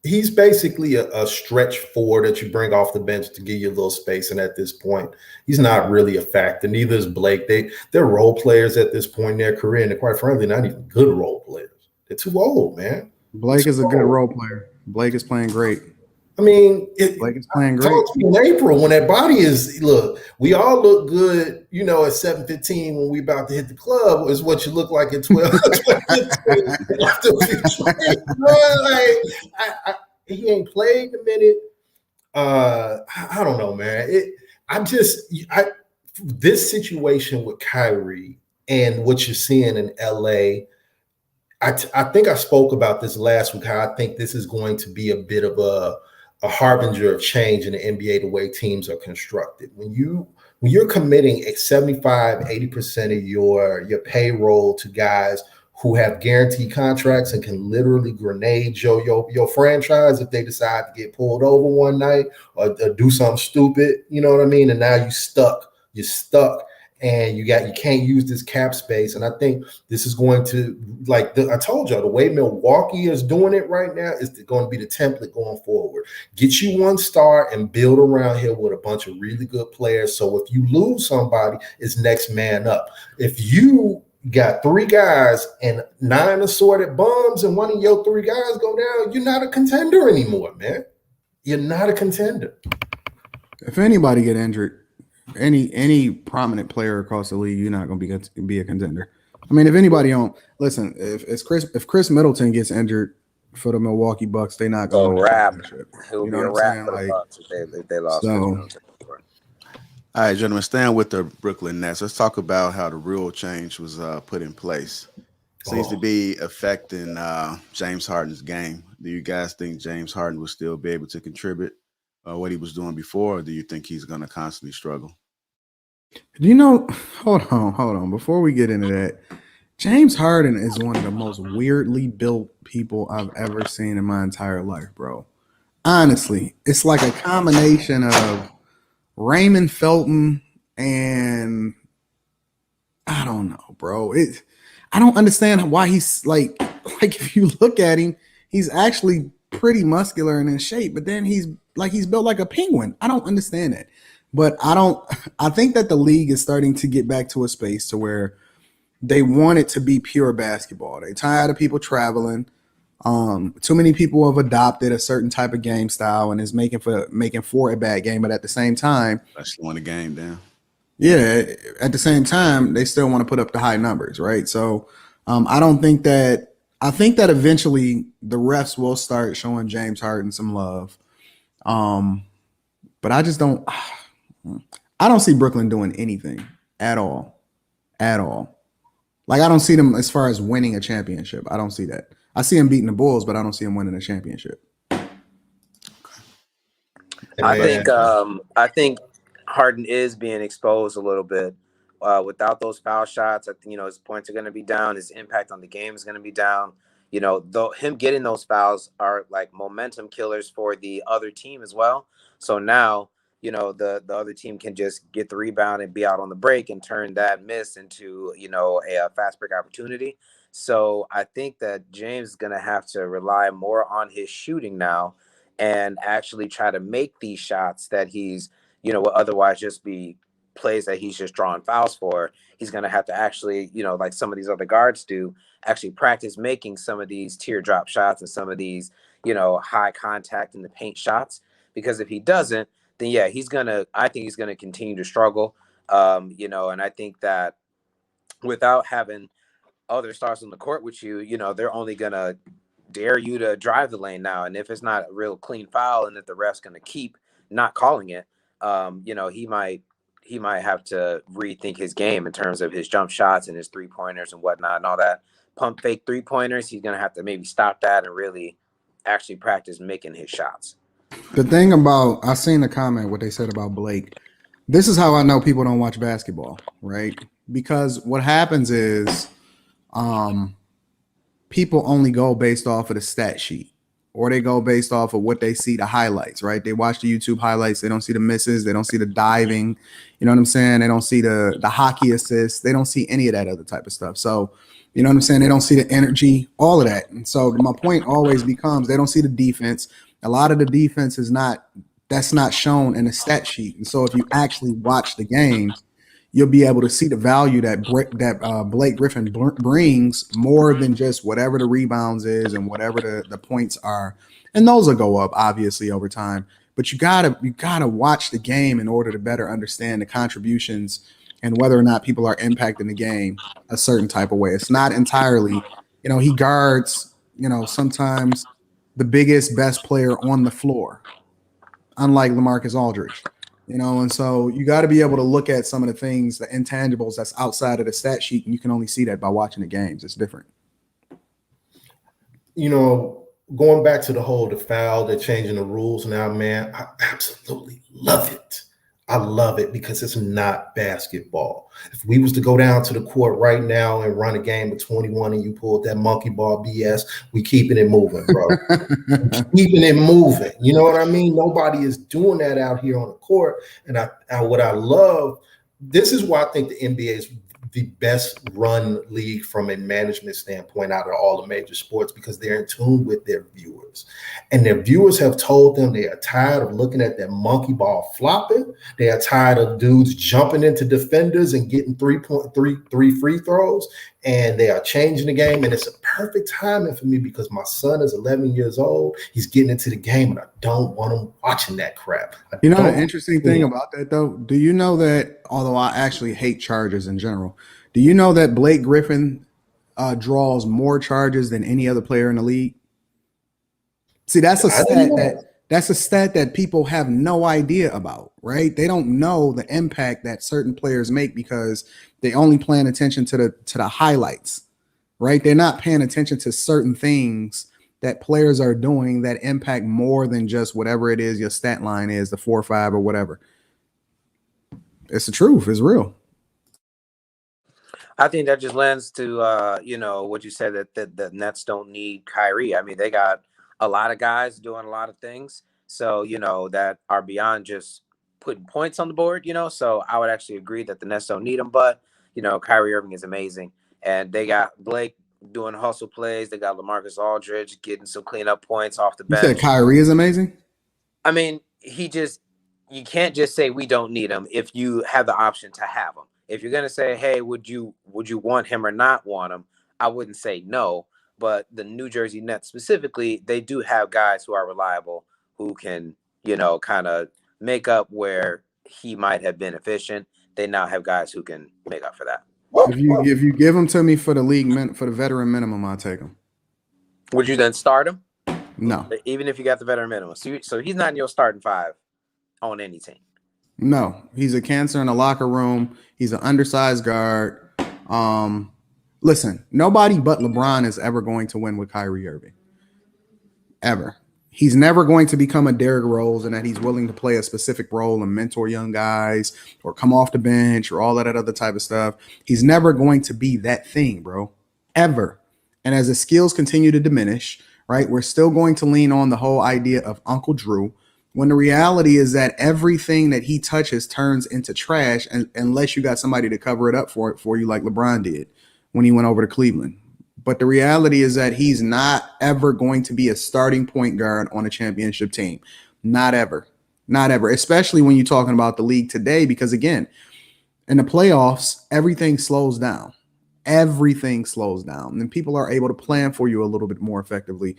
He's basically a stretch four that you bring off the bench to give you a little space. And at this point, he's not really a factor. Neither is Blake. They're role players at this point in their career, and they're quite frankly not even good role players. They're too old, man. Blake is a good role player. Blake is playing great. I mean, Blake is playing great. In April, when that body is we all look good, at 7:15 when we about to hit the club is what you look like at 12. He ain't played a minute. I don't know, man. This situation with Kyrie and what you're seeing in LA. I think I spoke about this last week, how I think this is going to be a bit of a harbinger of change in the NBA, the way teams are constructed. When you're committing 75-80% of your payroll to guys who have guaranteed contracts and can literally grenade your franchise if they decide to get pulled over one night or do something stupid, you know what I mean? And now you're stuck. And you can't use this cap space. And I think this is going to, I told y'all, the way Milwaukee is doing it right now is going to be the template going forward. Get you one star and build around here with a bunch of really good players. So if you lose somebody, it's next man up. If you got 3 guys and 9 assorted bums and one of your 3 guys go down, you're not a contender anymore, man. You're not a contender. If anybody get injured, any prominent player across the league, you're not going to be a contender. I mean, if anybody if Chris Middleton gets injured for the Milwaukee Bucks, they're not going to win the championship. He'll be a wrap for the Bucks if they lost. All right, gentlemen, staying with the Brooklyn Nets, let's talk about how the rule change was put in place. Seems to be affecting James Harden's game. Do you guys think James Harden will still be able to contribute what he was doing before, or do you think he's going to constantly struggle? Hold on. Before we get into that, James Harden is one of the most weirdly built people I've ever seen in my entire life, bro. Honestly, it's like a combination of Raymond Felton and I don't know, bro. I don't understand why he's like if you look at him, he's actually pretty muscular and in shape, but then he's built like a penguin. I don't understand it. But I think that the league is starting to get back to a space to where they want it to be pure basketball. They're tired of people traveling. Too many people have adopted a certain type of game style and is making for a bad game. But at the same time, that's slowing the game down. Yeah, at the same time, they still want to put up the high numbers, right? So I think that eventually the refs will start showing James Harden some love. But I don't see Brooklyn doing anything at all. Like, I don't see them as far as winning a championship. I don't see that. I see them beating the Bulls, but I don't see them winning a championship. I think Harden is being exposed a little bit. Without those foul shots, I think, his points are going to be down. His impact on the game is going to be down. Though him getting those fouls are like momentum killers for the other team as well. So now, the other team can just get the rebound and be out on the break and turn that miss into, a fast break opportunity. So I think that James is going to have to rely more on his shooting now and actually try to make these shots that he's, will otherwise just be plays that he's just drawing fouls for. He's going to have to actually, like some of these other guards do, actually practice making some of these teardrop shots and some of these, high contact in the paint shots. Because if he doesn't, then yeah, I think he's gonna continue to struggle. And I think that without having other stars on the court with you, they're only gonna dare you to drive the lane now. And if it's not a real clean foul, and if the ref's gonna keep not calling it, he might have to rethink his game in terms of his jump shots and his 3-pointers and whatnot and all that. Pump fake 3-pointers, he's gonna have to maybe stop that and really actually practice making his shots. The thing about, I seen the comment, what they said about Blake. This is how I know people don't watch basketball, right? Because what happens is people only go based off of the stat sheet, or they go based off of what they see, the highlights, right? They watch the YouTube highlights. They don't see the misses. They don't see the diving. You know what I'm saying? They don't see the hockey assists. They don't see any of that other type of stuff. So, you know what I'm saying? They don't see the energy, all of that. And so my point always becomes they don't see the defense. A lot of the defense that's not shown in the stat sheet. And so if you actually watch the game, you'll be able to see the value that Blake Griffin brings more than just whatever the rebounds is and whatever the points are. And those will go up obviously over time. But you gotta watch the game in order to better understand the contributions and whether or not people are impacting the game a certain type of way. It's not entirely, he guards, sometimes the biggest, best player on the floor, unlike LaMarcus Aldridge, and so you got to be able to look at some of the things, the intangibles that's outside of the stat sheet, and you can only see that by watching the games. It's different. Going back to the foul, they're changing the rules now, man. I absolutely love it. I love it because it's not basketball. If we was to go down to the court right now and run a game of 21 and you pulled that monkey ball BS, we keeping it moving, bro. Keeping it moving. You know what I mean? Nobody is doing that out here on the court. And what I love, this is why I think the NBA is the best run league from a management standpoint out of all the major sports, because they're in tune with their viewers. And their viewers have told them they are tired of looking at that monkey ball flopping. They are tired of dudes jumping into defenders and getting three free throws. And they are changing the game. And it's a perfect timing for me because my son is 11 years old. He's getting into the game, and I don't want him watching that crap. The interesting thing about that, though, do you know that, although I actually hate charges in general, do you know that Blake Griffin draws more charges than any other player in the league? See, that's a stat that people have no idea about, right? They don't know the impact that certain players make because they only paying attention to the highlights, right? They're not paying attention to certain things that players are doing that impact more than just whatever it is your stat line is, the 4 or 5 or whatever. It's the truth. It's real. I think that just lends to, what you said, that the Nets don't need Kyrie. I mean, they got a lot of guys doing a lot of things. So, that are beyond just putting points on the board, So I would actually agree that the Nets don't need him. But, Kyrie Irving is amazing. And they got Blake doing hustle plays. They got LaMarcus Aldridge getting some cleanup points off the bench. You said Kyrie is amazing? I mean, you can't just say we don't need him if you have the option to have him. If you're going to say, hey, would you want him or not want him? I wouldn't say no. But the New Jersey Nets specifically, they do have guys who are reliable, who can, kind of make up where he might have been efficient. They now have guys who can make up for that. If you give him to me for the veteran minimum, I'll take him. Would you then start him? No. Even if you got the veteran minimum. So he's not in your starting 5 on any team. No, he's a cancer in the locker room. He's an undersized guard. Listen, nobody but LeBron is ever going to win with Kyrie Irving. Ever. He's never going to become a Derrick Rose and that he's willing to play a specific role and mentor young guys or come off the bench or all that other type of stuff. He's never going to be that thing, bro. Ever. And as his skills continue to diminish, right, we're still going to lean on the whole idea of Uncle Drew. when the reality is that everything that he touches turns into trash, unless you got somebody to cover it up for you, like LeBron did when he went over to Cleveland. But the reality is that he's not ever going to be a starting point guard on a championship team. Not ever. Not ever. Especially when you're talking about the league today, because again, in the playoffs, everything slows down. Everything slows down, and people are able to plan for you a little bit more effectively.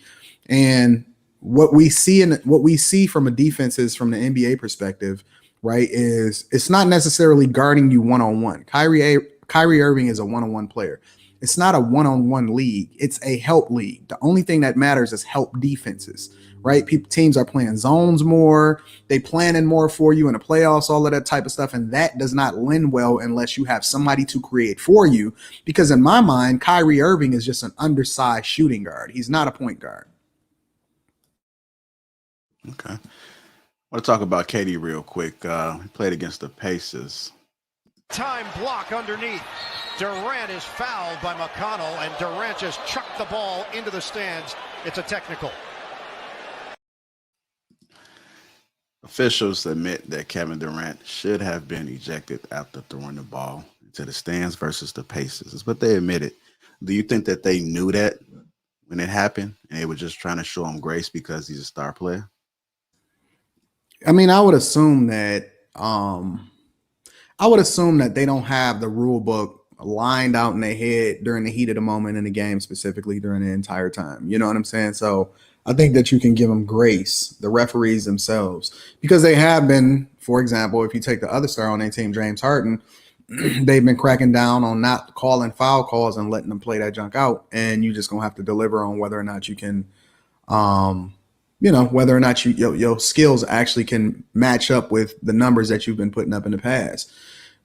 And what we see from a defense is, from the NBA perspective, right, is it's not necessarily guarding you one-on-one. Kyrie Irving is a one-on-one player. It's not a one-on-one league. It's a help league. The only thing that matters is help defenses, right? Teams are playing zones more. They planning more for you in the playoffs, all of that type of stuff. And that does not lend well unless you have somebody to create for you. Because in my mind, Kyrie Irving is just an undersized shooting guard. He's not a point guard. Okay. I want to talk about KD real quick. He played against the Pacers. Time block underneath. Durant is fouled by McConnell, and Durant just chucked the ball into the stands. It's a technical. Officials admit that Kevin Durant should have been ejected after throwing the ball into the stands versus the Pacers. It's what they admitted. Do you think that they knew that when it happened and they were just trying to show him grace because he's a star player? I mean, I would assume that they don't have the rule book lined out in their head during the heat of the moment in the game, specifically during the entire time. You know what I'm saying? So I think that you can give them grace, the referees themselves, because they have been, for example, if you take the other star on their team, James Harden, they've been cracking down on not calling foul calls and letting them play that junk out. And you just going to have to deliver on whether or not you can, whether or not your skills actually can match up with the numbers that you've been putting up in the past.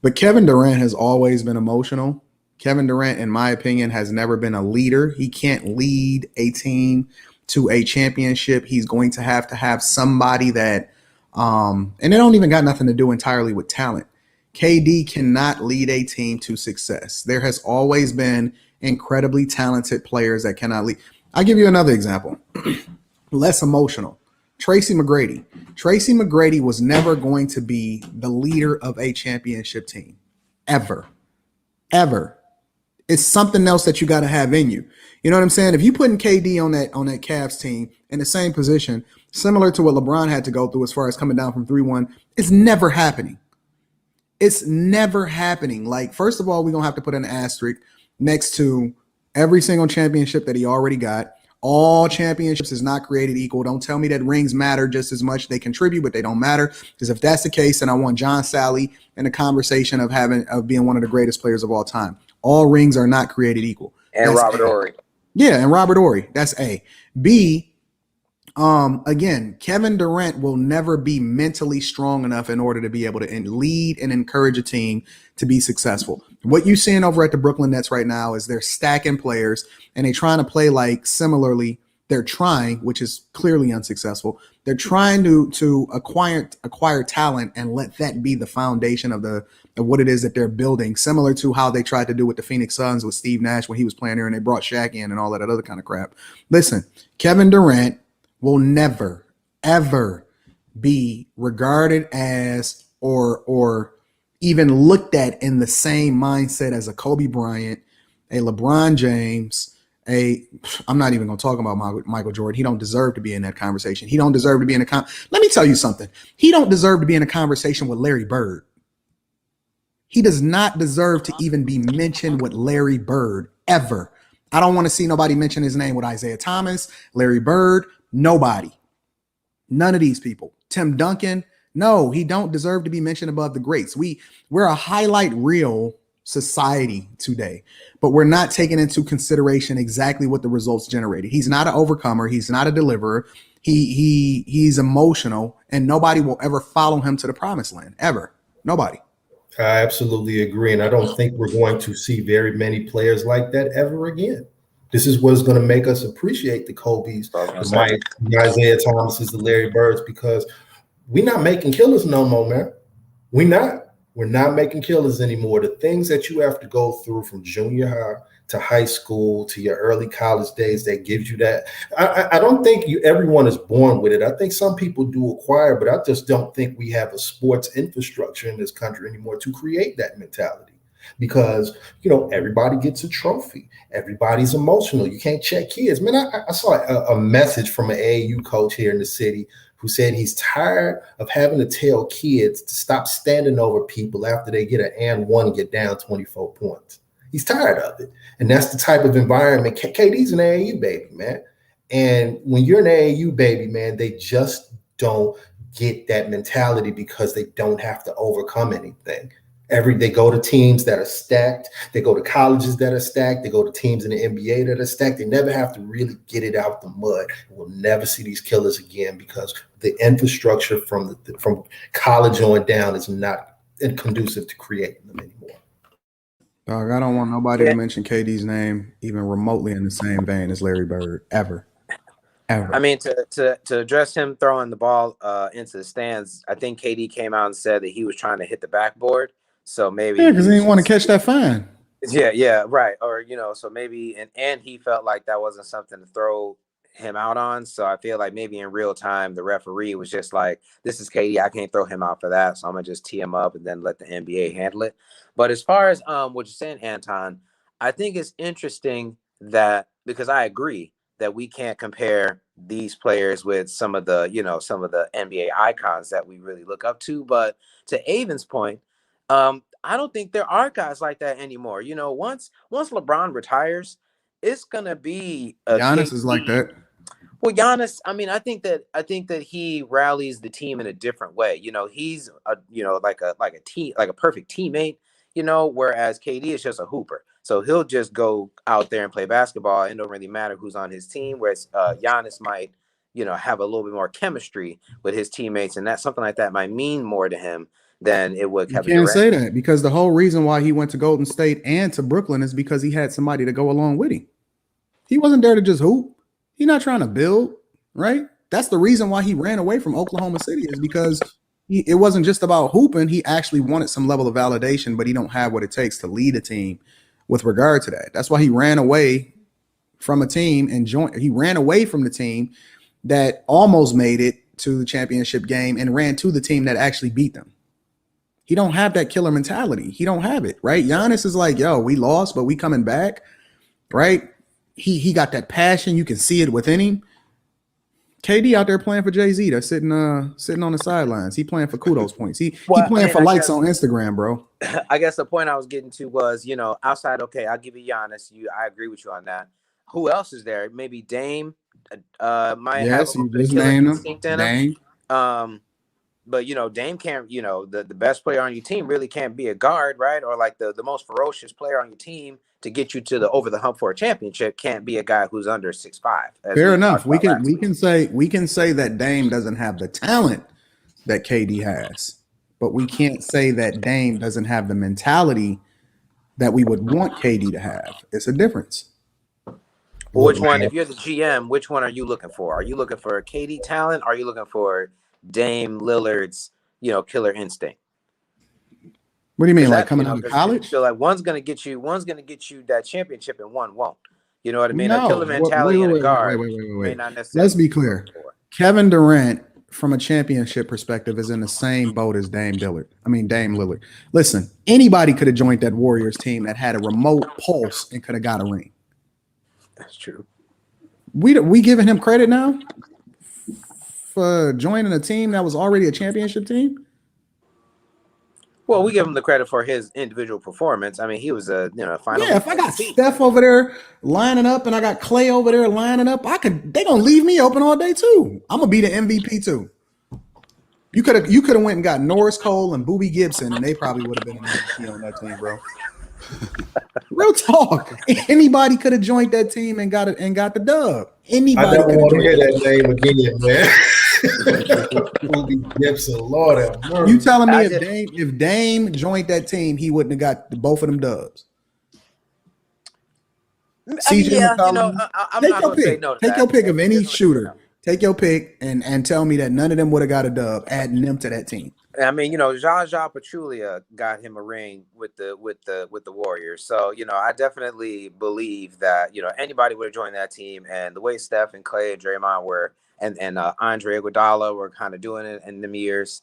But Kevin Durant has always been emotional. Kevin Durant, in my opinion, has never been a leader. He can't lead a team to a championship. He's going to have somebody that, and it don't even got nothing to do entirely with talent. KD cannot lead a team to success. There has always been incredibly talented players that cannot lead. I'll give you another example. Less emotional. Tracy McGrady. Tracy McGrady was never going to be the leader of a championship team. Ever. It's something else that you got to have in you. You know what I'm saying? If you putting KD on that Cavs team in the same position, similar to what LeBron had to go through as far as coming down from 3-1, it's never happening. It's never happening. Like, first of all, we're going to have to put an asterisk next to every single championship that he already got. All championships is not created equal. Don't tell me that rings matter just as much. They contribute, but they don't matter. Because if that's the case, then I want John Sally in the conversation of being one of the greatest players of all time. All rings are not created equal. And that's Robert A. Horry. Yeah, and Robert Horry. That's A. B, again, Kevin Durant will never be mentally strong enough in order to be able to lead and encourage a team to be successful. What you're seeing over at the Brooklyn Nets right now is they're stacking players and they're trying to play like similarly. They're trying, which is clearly unsuccessful. They're trying to acquire talent and let that be the foundation of what it is that they're building, similar to how they tried to do with the Phoenix Suns with Steve Nash when he was playing there and they brought Shaq in and all that other kind of crap. Listen, Kevin Durant will never, ever be regarded as or even looked at in the same mindset as a Kobe Bryant, a LeBron James, I'm not even going to talk about Michael Jordan. He don't deserve to be in that conversation. He don't deserve to be in let me tell you something. He don't deserve to be in a conversation with Larry Bird. He does not deserve to even be mentioned with Larry Bird ever. I don't want to see nobody mention his name with Isaiah Thomas, Larry Bird, nobody. None of these people. Tim Duncan, no, he don't deserve to be mentioned above the greats. We're a highlight reel society today, but we're not taking into consideration exactly what the results generated. He's not an overcomer. He's not a deliverer. He's emotional, and nobody will ever follow him to the promised land, ever. Nobody. I absolutely agree, and I don't think we're going to see very many players like that ever again. This is what's going to make us appreciate the Kobe's, the Isaiah Thomases, the Larry Birds, because we're not making killers no more, man. We're not making killers anymore. The things that you have to go through from junior high to high school, to your early college days that gives you that. I don't think everyone is born with it. I think some people do acquire, but I just don't think we have a sports infrastructure in this country anymore to create that mentality. Because, everybody gets a trophy. Everybody's emotional. You can't check kids. Man, I saw a message from an AAU coach here in the city who said he's tired of having to tell kids to stop standing over people after they get an and one and get down 24 points. He's tired of it. And that's the type of environment. KD's an AAU baby, man. And when you're an AAU baby, man, they just don't get that mentality because they don't have to overcome anything. They go to teams that are stacked. They go to colleges that are stacked. They go to teams in the NBA that are stacked. They never have to really get it out the mud. We'll never see these killers again because the infrastructure from college on down is not conducive to creating them anymore. Dog, I don't want nobody to mention KD's name even remotely in the same vein as Larry Bird ever. I mean, to address him throwing the ball into the stands, I think KD came out and said that he was trying to hit the backboard. So maybe because he didn't want to catch that fine. Yeah, right. Or so maybe and he felt like that wasn't something to throw him out on. So I feel like maybe in real time the referee was just like, this is KD, I can't throw him out for that, so I'm gonna just tee him up and then let the NBA handle it. But as far as what you're saying, Anton, I think it's interesting that because I agree that we can't compare these players with some of the NBA icons that we really look up to. But to Avon's point, I don't think there are guys like that anymore. Once LeBron retires, it's gonna be Giannis is like that. Well, Giannis, I mean, I think that he rallies the team in a different way. He's like a perfect teammate. Whereas KD is just a hooper, so he'll just go out there and play basketball. And it don't really matter who's on his team. Whereas Giannis might, have a little bit more chemistry with his teammates, and that something like that might mean more to him than it would. You can't say that because the whole reason why he went to Golden State and to Brooklyn is because he had somebody to go along with him. He wasn't there to just hoop. He's not trying to build, right? That's the reason why he ran away from Oklahoma City is because it wasn't just about hooping. He actually wanted some level of validation, but he don't have what it takes to lead a team with regard to that. That's why he ran away from a team and he ran away from the team that almost made it to the championship game and ran to the team that actually beat them. He don't have that killer mentality. He don't have it, right? Giannis is like, yo, we lost, but we coming back, right? He got that passion. You can see it within him. KD out there playing for Jay-Z. That's sitting on the sidelines. He playing for kudos points. He playing for likes on Instagram, bro. I guess the point I was getting to was, outside. Okay, I'll give you Giannis. I agree with you on that. Who else is there? Maybe Dame. Might have a killer instinct in him. But Dame can't. The best player on your team really can't be a guard, right? Or like the most ferocious player on your team to get you to the over the hump for a championship can't be a guy who's under 6'5". Fair enough. We can say that Dame doesn't have the talent that KD has, but we can't say that Dame doesn't have the mentality that we would want KD to have. It's a difference. Well, which one? If you're the GM, which one are you looking for? Are you looking for KD talent? Or are you looking for Dame Lillard's, killer instinct? What do you mean, like coming out of college? So like one's gonna get you that championship and one won't. You know what I mean? No. A killer mentality and a guard. Wait. Let's be clear. Kevin Durant, from a championship perspective, is in the same boat as Dame Lillard. Listen, anybody could have joined that Warriors team that had a remote pulse and could have got a ring. That's true. We giving him credit now for joining a team that was already a championship team? Well, we give him the credit for his individual performance. I mean, he was a final. Yeah, if I got Steph over there lining up and I got Clay over there lining up, they gonna leave me open all day too. I'm gonna be the MVP too. You could have went and got Norris Cole and Boobie Gibson, and they probably would have been an MVP on that team, bro. Real talk. Anybody could have joined that team and got the dub. Anybody. I don't want to hear that name again, man. Gibson, Lord have mercy. You telling me if Dame joined that team, he wouldn't have got both of them dubs? CJ McCollum, I'm not going to say no to that. Take your pick of any shooter. Take your pick and tell me that none of them would have got a dub, adding them to that team. I mean, Ja Pachulia got him a ring with the Warriors. So, I definitely believe that, anybody would have joined that team, and the way Steph and Clay and Draymond were, and Andre Iguodala were kind of doing it in them years,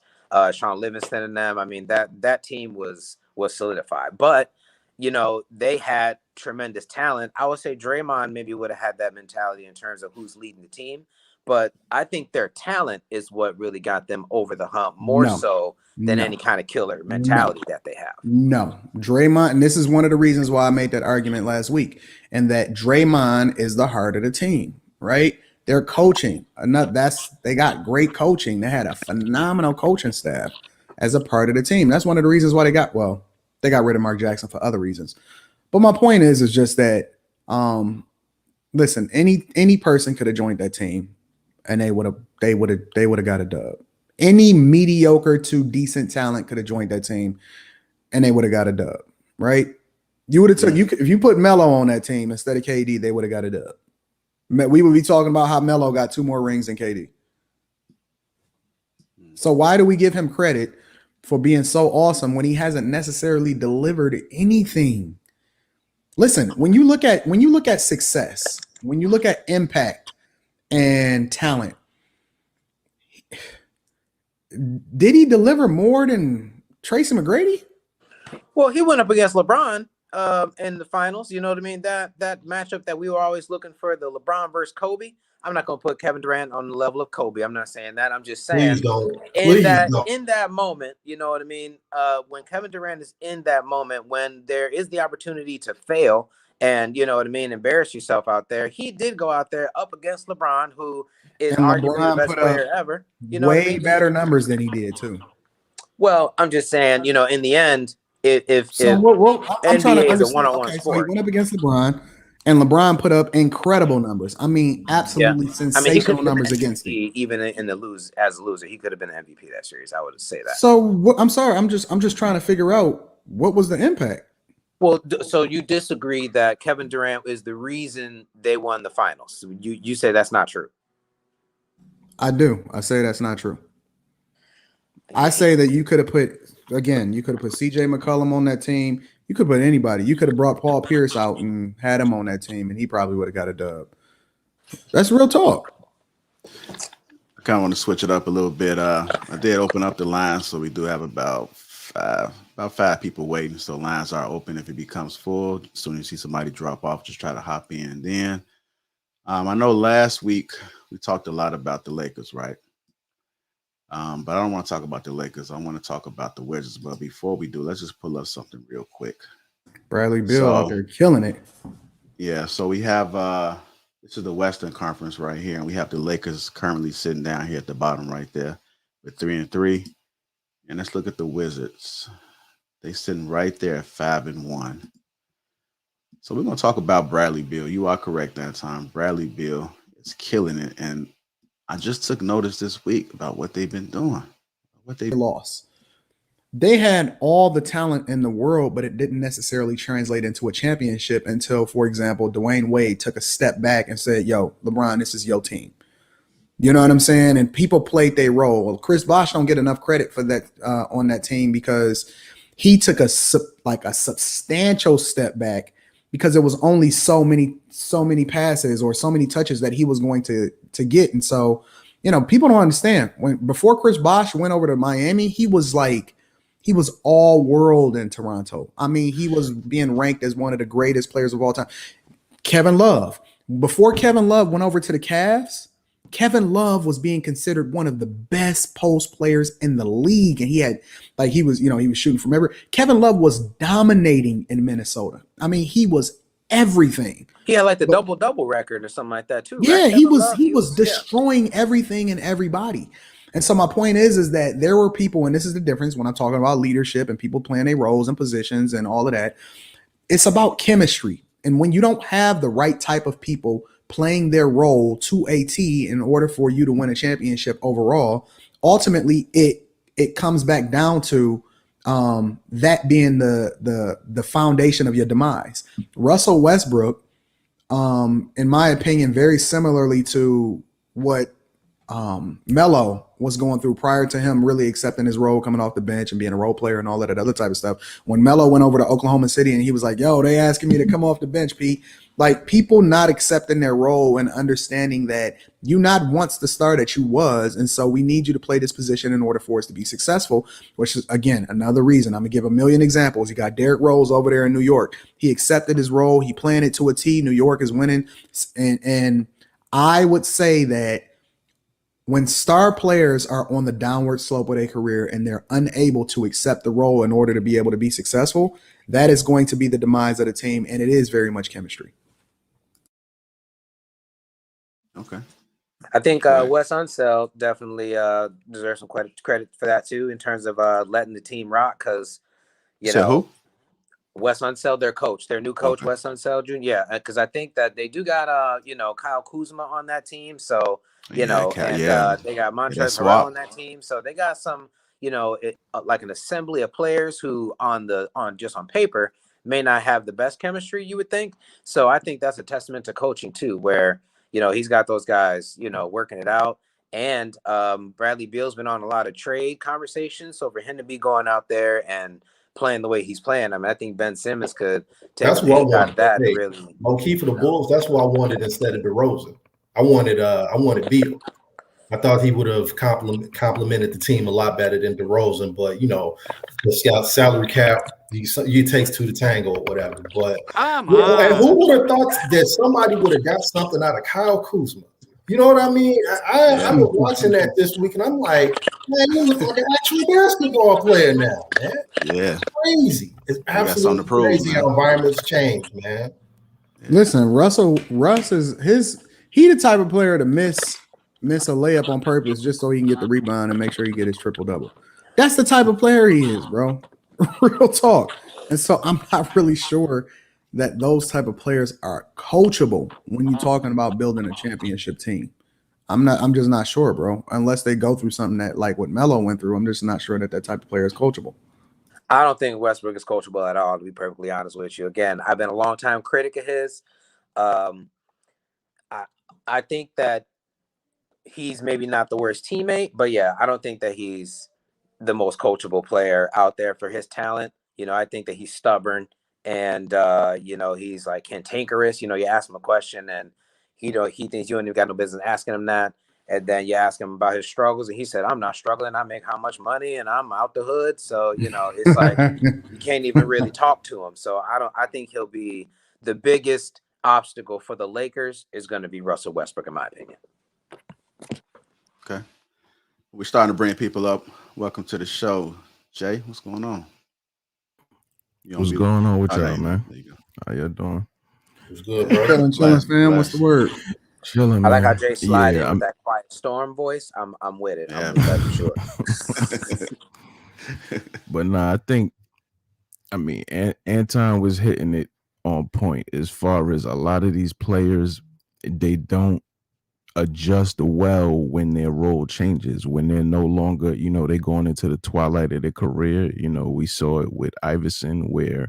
Sean Livingston and them. I mean, that team was solidified. But, they had tremendous talent. I would say Draymond maybe would have had that mentality in terms of who's leading the team. But I think their talent is what really got them over the hump more so than any kind of killer mentality that they have. No, Draymond, and this is one of the reasons why I made that argument last week, and that Draymond is the heart of the team, right? They're coaching. They got great coaching. They had a phenomenal coaching staff as a part of the team. That's one of the reasons why they got rid of Mark Jackson for other reasons. But my point is just that, listen, any person could have joined that team, and they would have got a dub. Any mediocre to decent talent could have joined that team, and they would have got a dub. Right? You would have if you put Melo on that team instead of KD, they would have got a dub. We would be talking about how Melo got 2 more rings than KD. So why do we give him credit for being so awesome when he hasn't necessarily delivered anything? Listen, when you look at success, when you look at impact and talent, did he deliver more than Tracy McGrady? Well, he went up against LeBron in the finals. You know what I mean? That matchup that we were always looking for, the LeBron versus Kobe. I'm not going to put Kevin Durant on the level of Kobe. I'm not saying that. I'm just saying in that moment, you know what I mean? When Kevin Durant is in that moment, when there is the opportunity to fail and, you know what I mean, embarrass yourself out there, he did go out there up against LeBron, who is arguably the best player ever. You know, way better numbers than he did too. Well, I'm just saying, in the end, I'm trying to understand. a one-on-one sport. So he went up against LeBron, and LeBron put up incrable numbers. I mean, absolutely sensational numbers against him. Even in the as a loser, he could have been the MVP that series. I would say that. So I'm sorry. I'm just trying to figure out what was the impact. Well, so you disagree that Kevin Durant is the reason they won the finals? You say that's not true. I do. I say that's not true. I say that you could have put CJ McCollum on that team. You could put anybody. You could have brought Paul Pierce out and had him on that team, and he probably would have got a dub. That's real talk. I kind of want to switch it up a little bit. I did open up the lines, so we do have about five people waiting. So lines are open. If it becomes full, as soon as you see somebody drop off, just try to hop in. Then I know last week we talked a lot about the Lakers, right? But I don't want to talk about the Lakers. I want to talk about the Wizards. But before we do, let's just pull up something real quick. Bradley Beal out there killing it. Yeah, so we have this is the Western Conference right here, and we have the Lakers currently sitting down here at the bottom right there with 3-3. And let's look at the Wizards. They sitting right there at 5-1. So we're going to talk about Bradley Beal. You are correct, Anton. Bradley Beal is killing it, and I just took notice this week about what they've been doing. What they lost. They had all the talent in the world, but it didn't necessarily translate into a championship until, for example, Dwayne Wade took a step back and said, yo, LeBron, this is your team. You know what I'm saying? And people played their role. Well, Chris Bosh don't get enough credit for that on that team because he took a substantial step back because it was only so many passes or so many touches that he was going to get. And so, people don't understand. Before Chris Bosh went over to Miami, he was all world in Toronto. I mean, he was being ranked as one of the greatest players of all time. Kevin Love. Before Kevin Love went over to the Cavs, Kevin Love was being considered one of the best post players in the league. And he was shooting from everywhere. Kevin Love was dominating in Minnesota. I mean, he was everything. He had like the double record or something like that too. Yeah, right? he was destroying everything and everybody. And so my point is that there were people, and this is the difference when I'm talking about leadership and people playing their roles and positions and all of that. It's about chemistry. And when you don't have the right type of people playing their role to a T in order for you to win a championship overall, ultimately it comes back down to that being the foundation of your demise. Russell Westbrook, in my opinion, very similarly to what Melo was going through prior to him really accepting his role, coming off the bench and being a role player and all that other type of stuff. When Melo went over to Oklahoma City and he was like, yo, they asking me to come off the bench, Pete. Like, people not accepting their role and understanding that you not once the star that you was, and so we need you to play this position in order for us to be successful, which is, again, another reason. I'm going to give a million examples. You got Derrick Rose over there in New York. He accepted his role. He playing it to a T. New York is winning. And I would say that when star players are on the downward slope of their career and they're unable to accept the role in order to be able to be successful, that is going to be the demise of the team, and it is very much chemistry. Okay. I think Wes Unseld definitely deserves some credit for that too, in terms of letting the team rock. Because Who? Wes Unseld, their coach, their new coach, Wes Unseld Jr. Yeah, because I think that they do got Kyle Kuzma on that team, so they got Montrezl Harrell on that team, so they got some like an assembly of players who on paper may not have the best chemistry, you would think. So I think that's a testament to coaching too, where he's got those guys working it out. And Bradley Beal's been on a lot of trade conversations, so for him to be going out there and playing the way he's playing, I mean, I think Ben Simmons could take a peek at that. Really, Low-key for the Bulls, that's what I wanted instead of DeRozan. I wanted Beal. I thought he would have complimented the team a lot better than DeRozan, but the scout salary cap, you takes two to tango or whatever. But and who would have thought that somebody would have got something out of Kyle Kuzma? You know what I mean? I've been watching that this week, and I'm like, man, you look like an actual basketball player now, man. Yeah, it's crazy. It's absolutely crazy how environments change, man. Listen, Russ is he the type of player to miss a layup on purpose just so he can get the rebound and make sure he get his triple-double. That's the type of player he is, bro. Real talk. And so I'm not really sure that those type of players are coachable when you're talking about building a championship team. I'm just not sure, bro. Unless they go through something that, like what Melo went through, I'm just not sure that type of player is coachable. I don't think Westbrook is coachable at all, to be perfectly honest with you. Again, I've been a long-time critic of his. I think that he's maybe not the worst teammate, but yeah, I don't think that he's the most coachable player out there for his talent. I think that he's stubborn and he's like cantankerous. You ask him a question and he thinks you ain't even got no business asking him that. And then you ask him about his struggles and he said, I'm not struggling. I make how much money and I'm out the hood. So, it's like you can't even really talk to him. So I think he'll be the biggest obstacle for the Lakers is going to be Russell Westbrook, in my opinion. Okay. We're starting to bring people up. Welcome to the show. Jay, what's going on? What's going on with y'all, man? There you go. How y'all doing? What's good, bro? Chilling, fam. What's the word? Chilling, I man. like how Jay slided with that quiet storm voice. I'm with it. Yeah, I'm with that for sure. But nah, I mean, Anton was hitting it on point as far as a lot of these players, they don't adjust well when their role changes, when they're no longer, they're going into the twilight of their career. We saw it with Iverson, where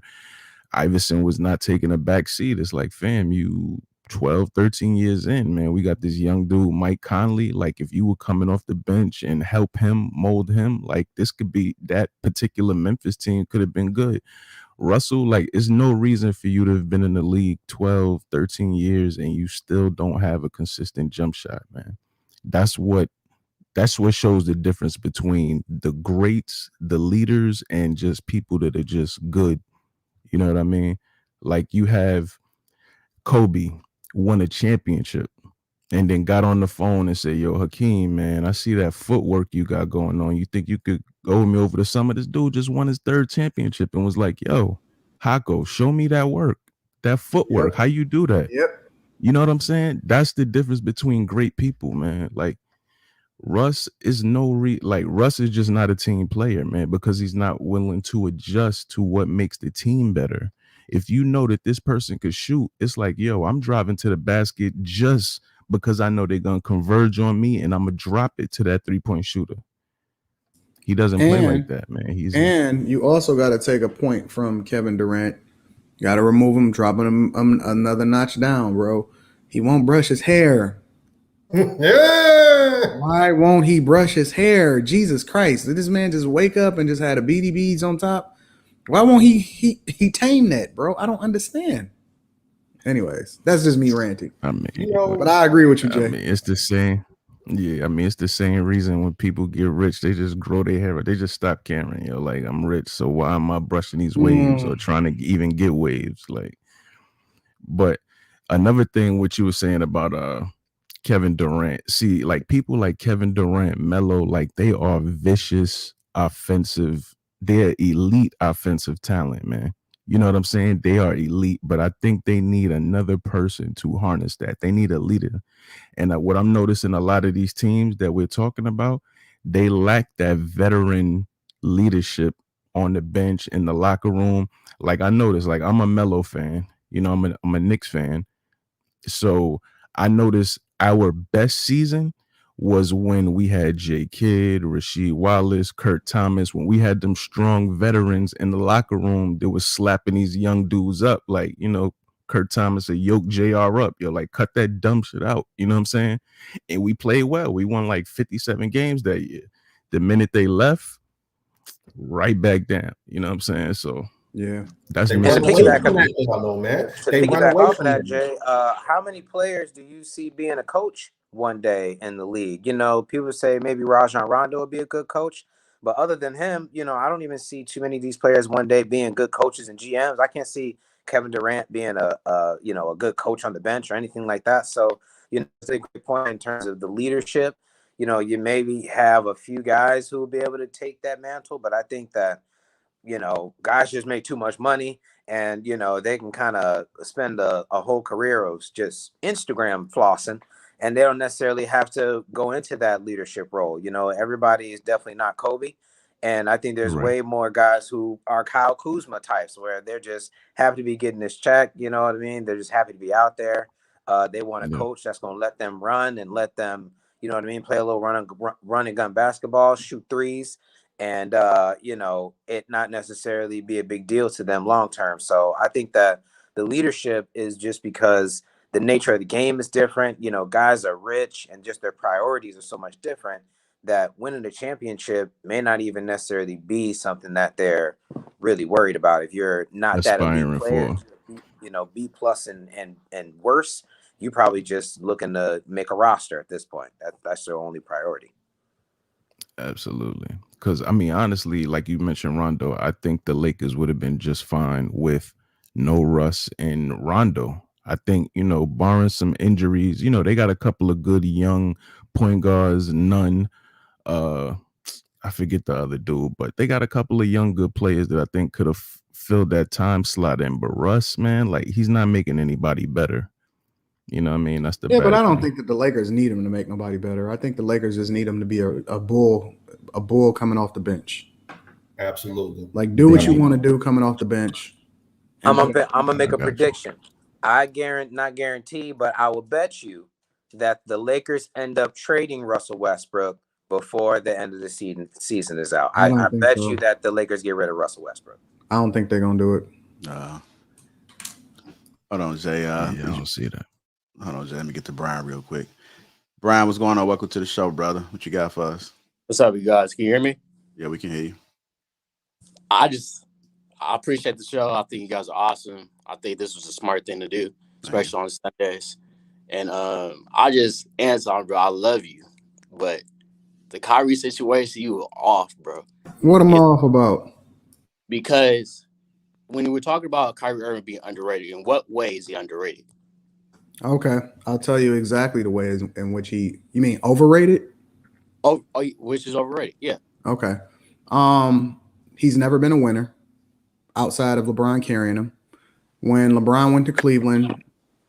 Iverson was not taking a back seat. It's like, fam, you 12, 13 years in, man, we got this young dude, Mike Conley. Like, if you were coming off the bench and help him, mold him, like, this could be, that particular Memphis team could have been good. Russell, like, there's no reason for you to have been in the league 12, 13 years and you still don't have a consistent jump shot, man. That's what shows the difference between the greats, the leaders, and just people that are just good. You know what I mean? Like, you have Kobe won a championship and then got on the phone and said, yo, Hakeem, man, I see that footwork you got going on. You think you could go with me over the summer? This dude just won his third championship and was like, yo, Hako, show me that work, that footwork. Yep. How you do that? Yep. You know what I'm saying? That's the difference between great people, man. Like, Russ is Russ is just not a team player, man, because he's not willing to adjust to what makes the team better. If you know that this person could shoot, it's like, yo, I'm driving to the basket just because I know they're going to converge on me and I'm going to drop it to that 3-point shooter. He doesn't play like that, man. And you also got to take a point from Kevin Durant. Got to remove him, dropping him another notch down, bro. He won't brush his hair. Yeah. Why won't he brush his hair? Jesus Christ. Did this man just wake up and just had a beady beads on top? Why won't he tame that, bro? I don't understand. Anyways, that's just me ranting. I mean, But I agree with you, I Jay. mean, it's the same. Yeah, I mean, it's the same reason when people get rich, they just grow their hair. They just stop caring. Like, I'm rich, so why am I brushing these waves or trying to even get waves? Like, but another thing, what you were saying about Kevin Durant. See, like people like Kevin Durant, Melo, like they are vicious offensive. They're elite offensive talent, man. You know what I'm saying? They are elite, but I think they need another person to harness that. They need a leader. And what I'm noticing a lot of these teams that we're talking about, they lack that veteran leadership on the bench in the locker room. Like I noticed, like I'm a Melo fan, you know, I'm a Knicks fan. So I noticed our best season was when we had J. Kidd, Rasheed Wallace, Kurt Thomas, when we had them strong veterans in the locker room that was slapping these young dudes up. Like, you know, Kurt Thomas would yoke JR up. You're like, cut that dumb shit out. You know what I'm saying? And we played well. We won like 57 games that year. The minute they left, right back down. You know what I'm saying? So yeah, that's They me. run away piggyback from on that, I know, man. To They run piggyback away off of from that, it. Jay, how many players do you see being a coach one day in the league? You know, people say maybe Rajon Rondo would be a good coach, but other than him, you know, I don't even see too many of these players one day being good coaches and GMs. I can't see Kevin Durant being a good coach on the bench or anything like that. So, you know, it's a great point in terms of the leadership. You know, you maybe have a few guys who will be able to take that mantle, but I think that guys just make too much money and, they can kind of spend a whole career of just Instagram flossing and they don't necessarily have to go into that leadership role. Everybody is definitely not Kobe. And I think there's Right. way more guys who are Kyle Kuzma types where they're just happy to be getting this check. You know what I mean? They're just happy to be out there. They want a coach that's going to let them run and let them, play a little run and gun basketball, shoot threes and it not necessarily be a big deal to them long term. So I think that the leadership is just because the nature of the game is different. Guys are rich and just their priorities are so much different that winning the championship may not even necessarily be something that they're really worried about. If you're not that elite Aspiring player, for. B plus and worse, you probably just looking to make a roster at this point. That's their only priority. Absolutely. Because, I mean, honestly, like you mentioned, Rondo, I think the Lakers would have been just fine with no Russ and Rondo. I think, barring some injuries, they got a couple of good young point guards, none. I forget the other dude, but they got a couple of young good players that I think could have filled that time slot in. But Russ, man, like he's not making anybody better. You know what I mean? That's the but I don't thing. think that the Lakers need him to make nobody better. I think the Lakers just need him to be a bull coming off the bench. Absolutely. Like do what you want to do coming off the bench. I'm gonna make a prediction. Not guarantee, but I will bet you that the Lakers end up trading Russell Westbrook before the end of the season is out. I bet you that the Lakers get rid of Russell Westbrook. I don't think they're gonna do it. Hold on, Jay. I don't see that. Hold on, Jay. Let me get to Brian real quick. Brian, what's going on? Welcome to the show, brother. What you got for us? What's up, you guys? Can you hear me? Yeah, we can hear you. I appreciate the show. I think you guys are awesome. I think this was a smart thing to do, especially on Sundays. And Anton, bro, I love you. But the Kyrie situation, you were off, bro. What am I off about? Because when we were talking about Kyrie Irving being underrated, in what way is he underrated? Okay, I'll tell you exactly the way in which you mean overrated? Oh, which is overrated, yeah. Okay. He's never been a winner outside of LeBron carrying him. When LeBron went to Cleveland,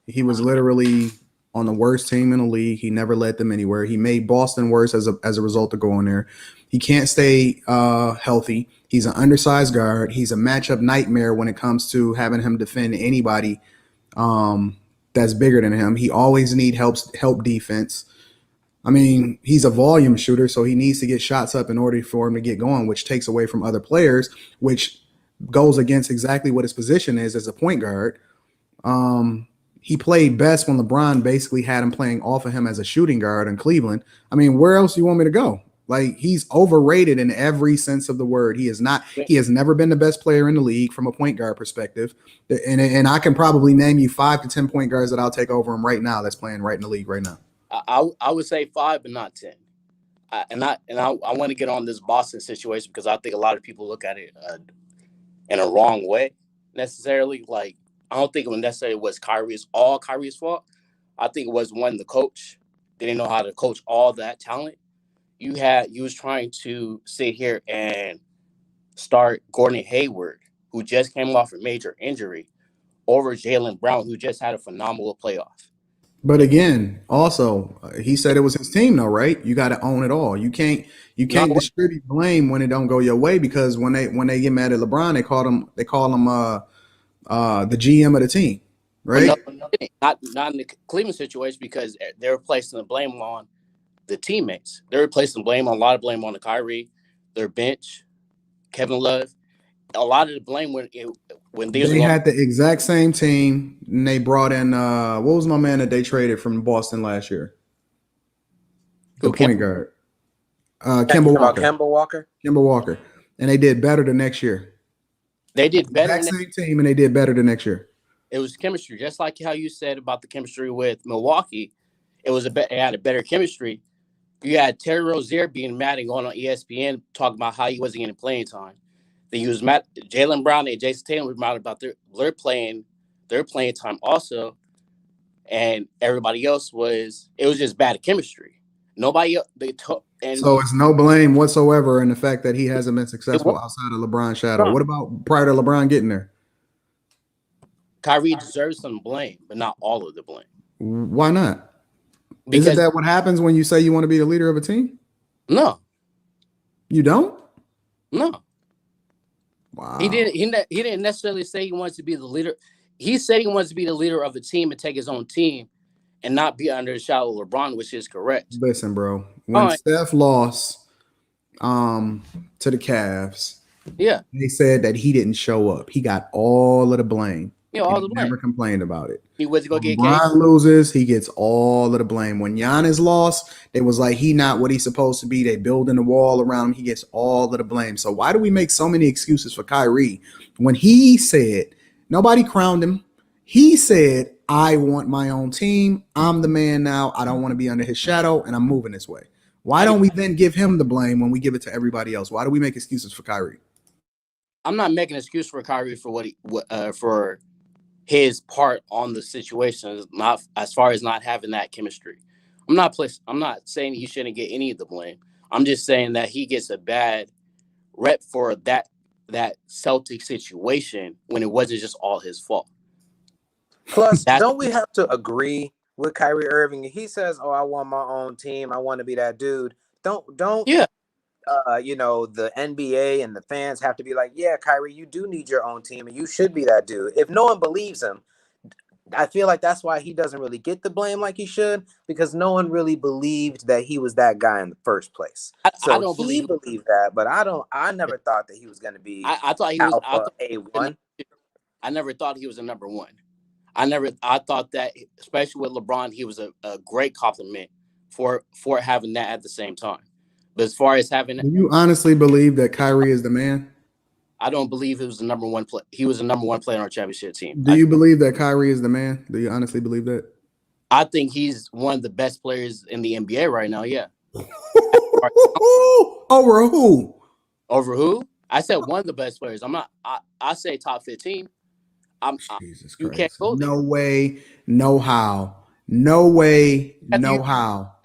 he was literally on the worst team in the league. He never led them anywhere. He made Boston worse as a result of going there. He can't stay healthy. He's an undersized guard. He's a matchup nightmare when it comes to having him defend anybody that's bigger than him. He always need help defense. I mean, he's a volume shooter, so he needs to get shots up in order for him to get going, which takes away from other players, which goes against exactly what his position is as a point guard. he played best when LeBron basically had him playing off of him as a shooting guard in Cleveland. I mean, where else do you want me to go? Like, he's overrated in every sense of the word. He has never been the best player in the league from a point guard perspective. And I can probably name you 5 to 10 point guards that I'll take over him right now that's playing right in the league right now. I would say 5, but not 10. I want to get on this Boston situation because I think a lot of people look at it in a wrong way necessarily. Like, I don't think it necessarily was Kyrie's fault. I think it was the coach. They didn't know how to coach all that talent. You was trying to sit here and start Gordon Hayward, who just came off a major injury, over Jaylen Brown, who just had a phenomenal playoff. But again, also, he said it was his team, though, right? You got to own it all. You can't distribute blame when it don't go your way, because when they get mad at LeBron, they call him the GM of the team, right? Not in the Cleveland situation, because they're placing the blame on the teammates. They're placing a lot of blame on the Kyrie, their bench, Kevin Love. A lot of the blame when they had the exact same team, and they brought in what was my man that they traded from Boston last year? The point guard, Kemba Walker. Kemba Walker, and they did better the next year. They did better. Exact same team, and they did better the next year. It was chemistry, just like how you said about the chemistry with Milwaukee. It had a better chemistry. You had Terry Rozier being mad and going on ESPN talking about how he wasn't getting playing time. Then you was mad. Jaylen Brown and Jason Tatum were mad about their playing time also, and everybody else was just bad chemistry. Nobody else. So it's no blame whatsoever in the fact that he hasn't been successful outside of LeBron's shadow. What about prior to LeBron getting there? Kyrie deserves some blame, but not all of the blame. Why not? Isn't that what happens when you say you want to be the leader of a team? No. You don't? No. Wow. He didn't necessarily say he wants to be the leader. He said he wants to be the leader of the team and take his own team and not be under the shadow of LeBron, which is correct. Listen, bro. When Steph lost to the Cavs, they said that he didn't show up. He got all of the blame. All the blame. Never complained about it. He was going to get LeBron loses, he gets all of the blame. When Giannis lost, it was like he not what he's supposed to be. They building the wall around him. He gets all of the blame. So why do we make so many excuses for Kyrie when he said, nobody crowned him? He said, I want my own team. I'm the man now. I don't want to be under his shadow, and I'm moving this way. Why don't we then give him the blame when we give it to everybody else? Why do we make excuses for Kyrie? I'm not making an excuse for Kyrie for for his part on the situation, not as far as not having that chemistry. I'm not saying he shouldn't get any of the blame. I'm just saying that he gets a bad rep for that Celtic situation when it wasn't just all his fault. Plus, don't we have to agree with Kyrie Irving? He says, "Oh, I want my own team. I want to be that dude." Don't. Yeah. The NBA and the fans have to be like, yeah, Kyrie, you do need your own team and you should be that dude. If no one believes him, I feel like that's why he doesn't really get the blame like he should, because no one really believed that he was that guy in the first place. I don't believe that, but I never thought that he was going to be I thought he was A1. I never thought he was a number one. I thought that, especially with LeBron, he was a great compliment for having that at the same time. But as far as having, do you honestly believe that Kyrie is the man? I don't believe he was the number one play. He was the number one player on our championship team. Do you believe that Kyrie is the man? Do you honestly believe that? I think he's one of the best players in the NBA right now. Yeah. Over who? Over who? I said one of the best players. I'm not. I say top 15. Jesus Christ. You can't go there. No way. No how. No way, no how.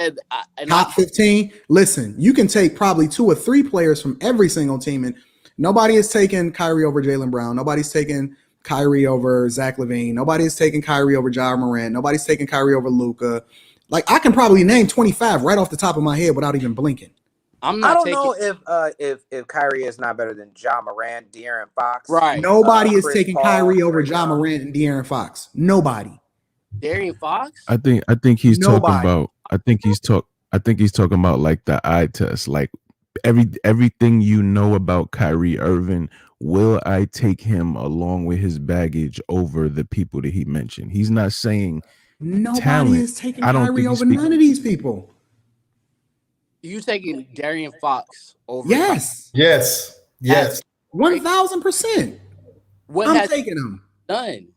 Top 15. Listen, you can take probably 2 or 3 players from every single team, and nobody is taking Kyrie over Jaylen Brown. Nobody's taking Kyrie over Zach LaVine. Nobody's taking Kyrie over Ja Morant. Nobody's taking Kyrie over Luka. Like, I can probably name 25 right off the top of my head without even blinking. I don't know if Kyrie is not better than Ja Morant, De'Aaron Fox. Right. Nobody is taking Kyrie over Ja Morant and De'Aaron Fox. Nobody. De'Aaron Fox? I think he's talking about. I think he's talking about like the eye test. Like everything you know about Kyrie Irving, will I take him along with his baggage over the people that he mentioned? He's not saying Nobody talent. is taking I don't Kyrie think he's over none of these people. You taking Darian Fox over? Yes. Yes. Yes. 1,000%. What I'm has he taking him. done?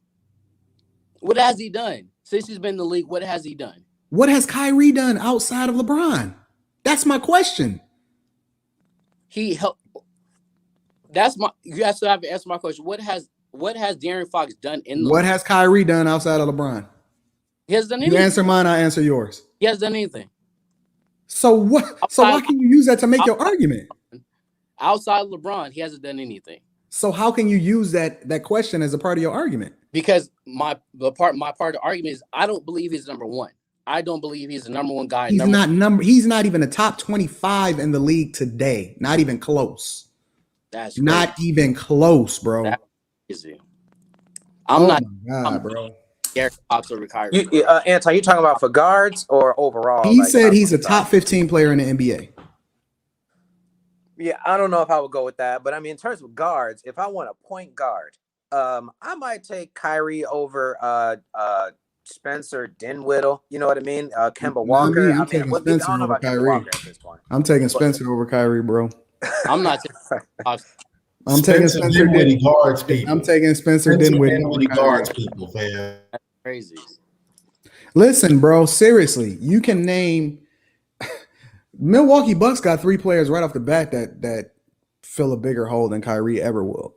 What has he done since he's been in the league? What has he done? What has Kyrie done outside of LeBron? That's my question. He helped. That's my. You have to have to answer my question. What has Darian Fox done in the What league? has Kyrie done outside of LeBron? He has done You anything. answer mine, I answer yours. He has done anything. So what? So why can you use that to make your argument? Outside LeBron, he hasn't done anything. So how can you use that question as a part of your argument? Because my part of the argument is I don't believe he's number one. I don't believe he's the number one guy. He's not even a top 25 in the league today. Not even close. That's not even close, bro. That's crazy. I'm not. My God, bro. Darian Fox over Kyrie. Anton, you talking about for guards or overall? He said he's a top 15 player in the NBA. Yeah, I don't know if I would go with that, but I mean, in terms of guards, if I want a point guard, I might take Kyrie over Spencer Dinwiddie. You know what I mean? Kemba Walker. I'm taking Spencer over Kyrie. At this point. I'm taking Spencer over Kyrie, bro. I'm not taking. I'm taking Spencer Dinwiddie guards people. I'm taking Spencer Dinwiddie guards people, fam. That's crazy. Listen, bro, seriously, you can name Milwaukee Bucks got 3 players right off the bat that fill a bigger hole than Kyrie ever will.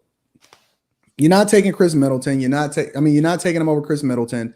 You're not taking Chris Middleton. You're not taking him over Chris Middleton.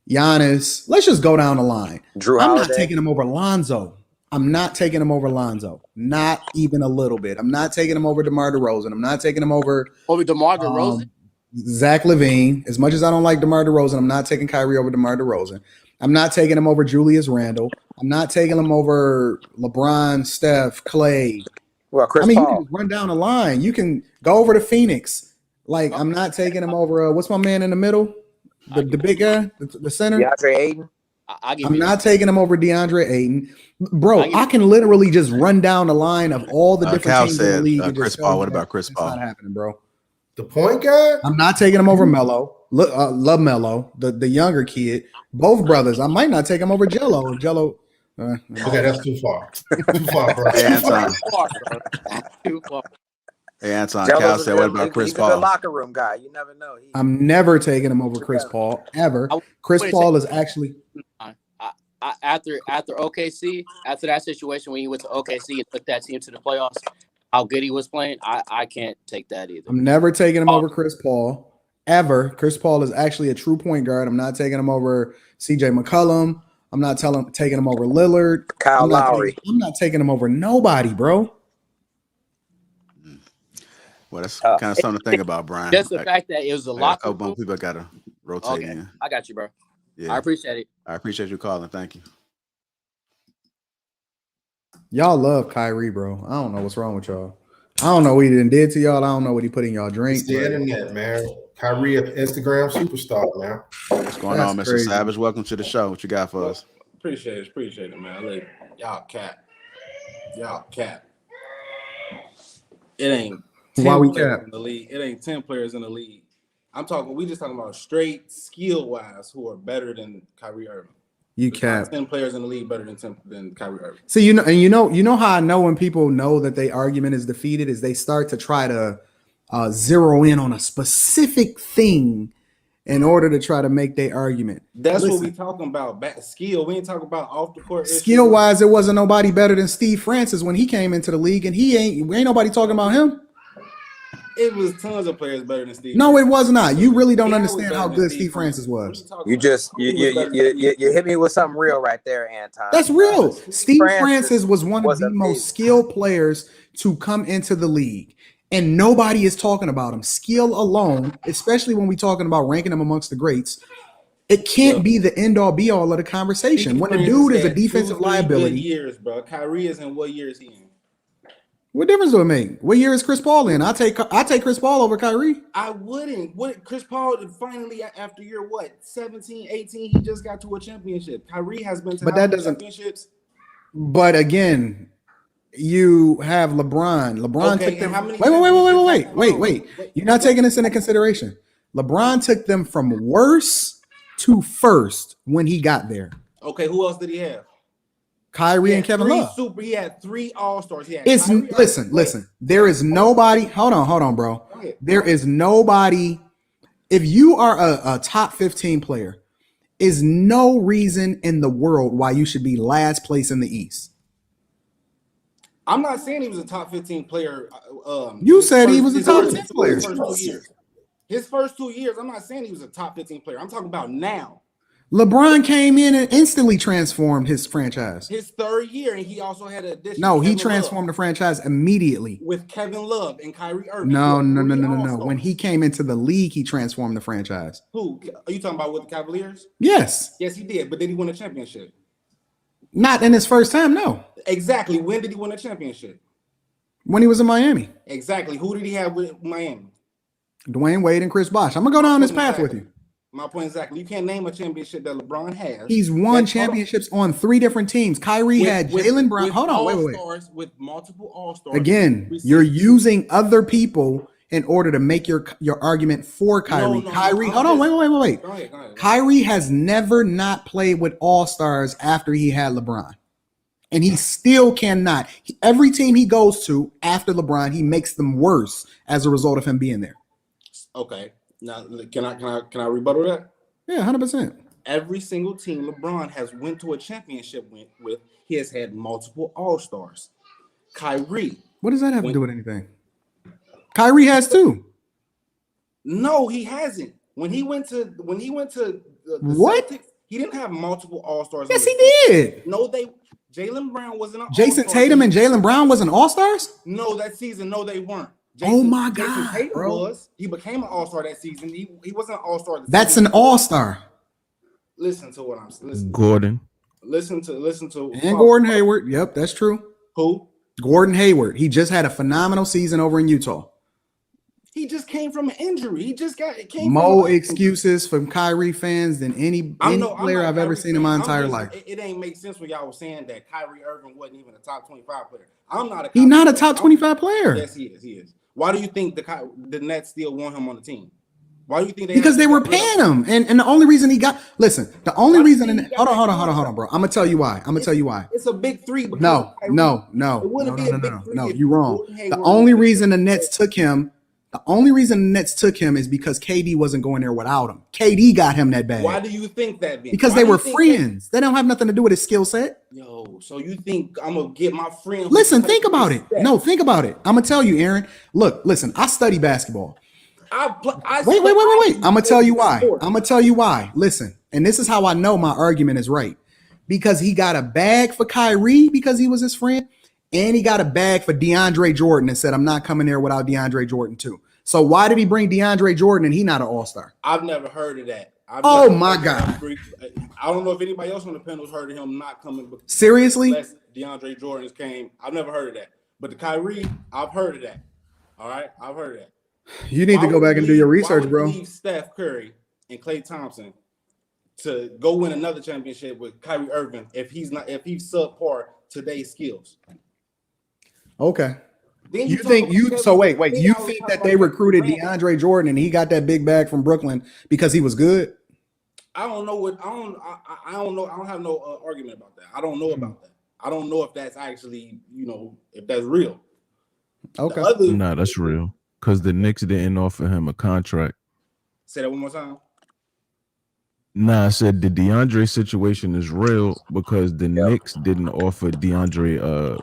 Giannis. Let's just go down the line. I'm not taking him over Lonzo. I'm not taking him over Lonzo. Not even a little bit. I'm not taking him over DeMar DeRozan. I'm not taking him over DeMar DeRozan. Zach LaVine. As much as I don't like DeMar DeRozan, I'm not taking Kyrie over DeMar DeRozan. I'm not taking him over Julius Randle. I'm not taking him over LeBron, Steph, Clay. Well, Chris Paul. You can just run down the line. You can go over to Phoenix. Like, I'm not taking him over. What's my man in the middle? The big guy, the center? DeAndre Ayton. I'm not taking him over DeAndre Ayton. Bro, I can literally just run down the line of all the different teams in the league. Chris Paul. What about Chris Paul? It's not happening, bro. The point guard? I'm not taking him over Melo. Love Melo, the younger kid. Both brothers. I might not take him over Jello. If Jello. Okay, that's too far. Too far, bro. Hey, Anton. Too far. Hey, Anton. Cal said, what about Chris Paul? He's a locker room guy. You never know. I'm never taking him over Chris Paul, ever. Chris Paul is actually... After OKC, after that situation when he went to OKC and took that team to the playoffs, how good he was playing, I can't take that either. I'm never taking him over Chris Paul, ever. Chris Paul is actually a true point guard. I'm not taking him over CJ McCollum. I'm not taking him over Lillard. Kyle Lowry. I'm not taking him over nobody, bro. Well, that's kind of something to think about, Brian. Just the fact that it was a locker room. A couple people got to rotate in. I got you, bro. Yeah. I appreciate it. I appreciate you calling. Thank you. Y'all love Kyrie, bro. I don't know what's wrong with y'all. I don't know what he did to y'all. I don't know what he put in y'all drink. It's the internet, man. Kyrie, Instagram superstar, man. What's going on, Mr. Crazy. Savage? Welcome to the show. What you got for us? Appreciate it, man. Y'all cap. It ain't 10 Why we players cap in the league. It ain't 10 players in the league. We just talking about straight skill wise who are better than Kyrie Irving. You cap. 10 players in the league better than Kyrie Irving. See, you know how I know when people know that their argument is defeated is they start to try to zero in on a specific thing in order to try to make their argument. That's what we talking about. Skill. We ain't talking about off the court. Skill wise, there wasn't nobody better than Steve Francis when he came into the league, and ain't nobody talking about him. It was tons of players better than Steve. No, it was not. You really don't understand how good Steve Francis was. You just you hit me with something real right there, Anton. That's real. Steve Francis was one of the most skilled players to come into the league, and nobody is talking about him. Skill alone, especially when we're talking about ranking him amongst the greats, it can't be the end all be all of the conversation. When the dude is a defensive liability. Years, bro. Kyrie is in what year is he in? What difference do it make? What year is Chris Paul in? I take Chris Paul over Kyrie. I wouldn't. Chris Paul finally after year 17, 18, he just got to a championship. Kyrie has been to championships. But again, you have LeBron. LeBron Okay, took them. and how many Wait. You're not taking this into consideration. LeBron took them from worst to first when he got there. Okay, who else did he have? Kyrie and Kevin Love. He had 3 All-Stars. He had It's Kyrie Irving. listen. There is nobody. Hold on, bro. Go ahead. There is nobody. If you are a top 15 player, is no reason in the world why you should be last place in the East. I'm not saying he was a top 15 player. You said he was a top 10 player. His first 2 years, I'm not saying he was a top 15 player. I'm talking about now. LeBron came in and instantly transformed his franchise. His 3rd year, and he also had an addition. No, he transformed the franchise immediately. With Kevin Love and Kyrie Irving. No. When he came into the league, he transformed the franchise. Who? Are you talking about with the Cavaliers? Yes. Yes, he did. But did he win a championship? Not in his first time, no. Exactly. When did he win a championship? When he was in Miami. Exactly. Who did he have with Miami? Dwayne Wade and Chris Bosh. I'm going to go down this path with you. My point exactly. You can't name a championship that LeBron has. He's won championships on 3 different teams. Kyrie had Jalen Brown. Hold on, wait. With multiple All-Stars. Again, you're using other people in order to make your argument for Kyrie. Kyrie, hold on, wait. Go ahead. Kyrie has never not played with All-Stars after he had LeBron. And he still cannot. Every team he goes to after LeBron, he makes them worse as a result of him being there. Okay. Now, can I rebuttal that? Yeah, 100%. Every single team LeBron has went to a championship with, he has had multiple All-Stars. Kyrie. What does that have to do with anything? Kyrie has too. No, he hasn't. When he went to the what? Celtics, he didn't have multiple All-Stars. Yes, he did. No, Jalen Brown wasn't an Jason All-Star. Tatum and Jalen Brown wasn't All-Stars? No, that season, no, they weren't. Oh my God, Jason Tatum bro. He became an All-Star that season. He wasn't an All-Star. That's an All-Star. Listen to what I'm saying. Gordon. Listen to and Gordon Hayward. Yep, that's true. Who? Gordon Hayward. He just had a phenomenal season over in Utah. He just came from an injury. He just came more excuses from Kyrie fans than any player I've ever seen in my entire life. It ain't make sense when y'all was saying that Kyrie Irving wasn't even a top 25 player. He's not a top 25 player. Yes, he is. Why do you think the Nets still want him on the team? Why do you think because they were paying him, and the only reason he got hold on, bro. I'm gonna tell you why. It's a big 3. No. You're wrong. The only reason the Nets took him is because KD wasn't going there without him. KD got him that bag. Why do you think that? Ben? Because they were friends. They don't have nothing to do with his skill set. Yo, so you think I'm gonna get my friend? Listen, think about it. No, think about it. I'm gonna tell you, Aaron. Look, listen. I study basketball. Wait. I'm gonna tell you why. Listen, and this is how I know my argument is right. Because he got a bag for Kyrie because he was his friend, and he got a bag for DeAndre Jordan and said, "I'm not coming there without DeAndre Jordan too." So why did he bring DeAndre Jordan and he not an All-Star? I've never heard of that. Oh my God! I don't know if anybody else on the panel's heard of him not coming. Seriously? Unless DeAndre Jordan's came. I've never heard of that. But the Kyrie, I've heard of that. All right, I've heard of that. You need to go back and do your research, bro. Leave Steph Curry and Klay Thompson to go win another championship with Kyrie Irving if he's subpar today's skills. Okay. You think that they recruited DeAndre Jordan and he got that big bag from Brooklyn because he was good? I don't know what I don't know. I don't have no argument about that. I don't know about that. I don't know if that's actually, if that's real. Okay. Nah, that's real. Because the Knicks didn't offer him a contract. Say that one more time. Nah, I said the DeAndre situation is real because the Knicks didn't offer DeAndre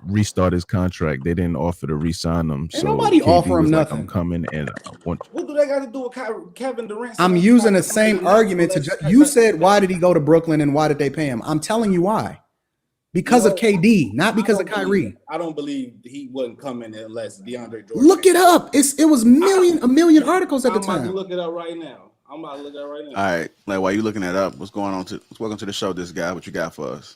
restart his contract. They didn't offer to re-sign him. So nobody offer him nothing. I'm coming and what do they got to do with Kevin Durant? I'm using the same argument you said. Why did he go to Brooklyn and why did they pay him? I'm telling you why. Because of KD, not because of Kyrie. I don't believe he wasn't coming unless DeAndre Jordan. Look it up. It was a million articles at the time. I'm about to look it up right now. All right. Like, while you looking that up, what's going on? Welcome to the show, this guy. What you got for us?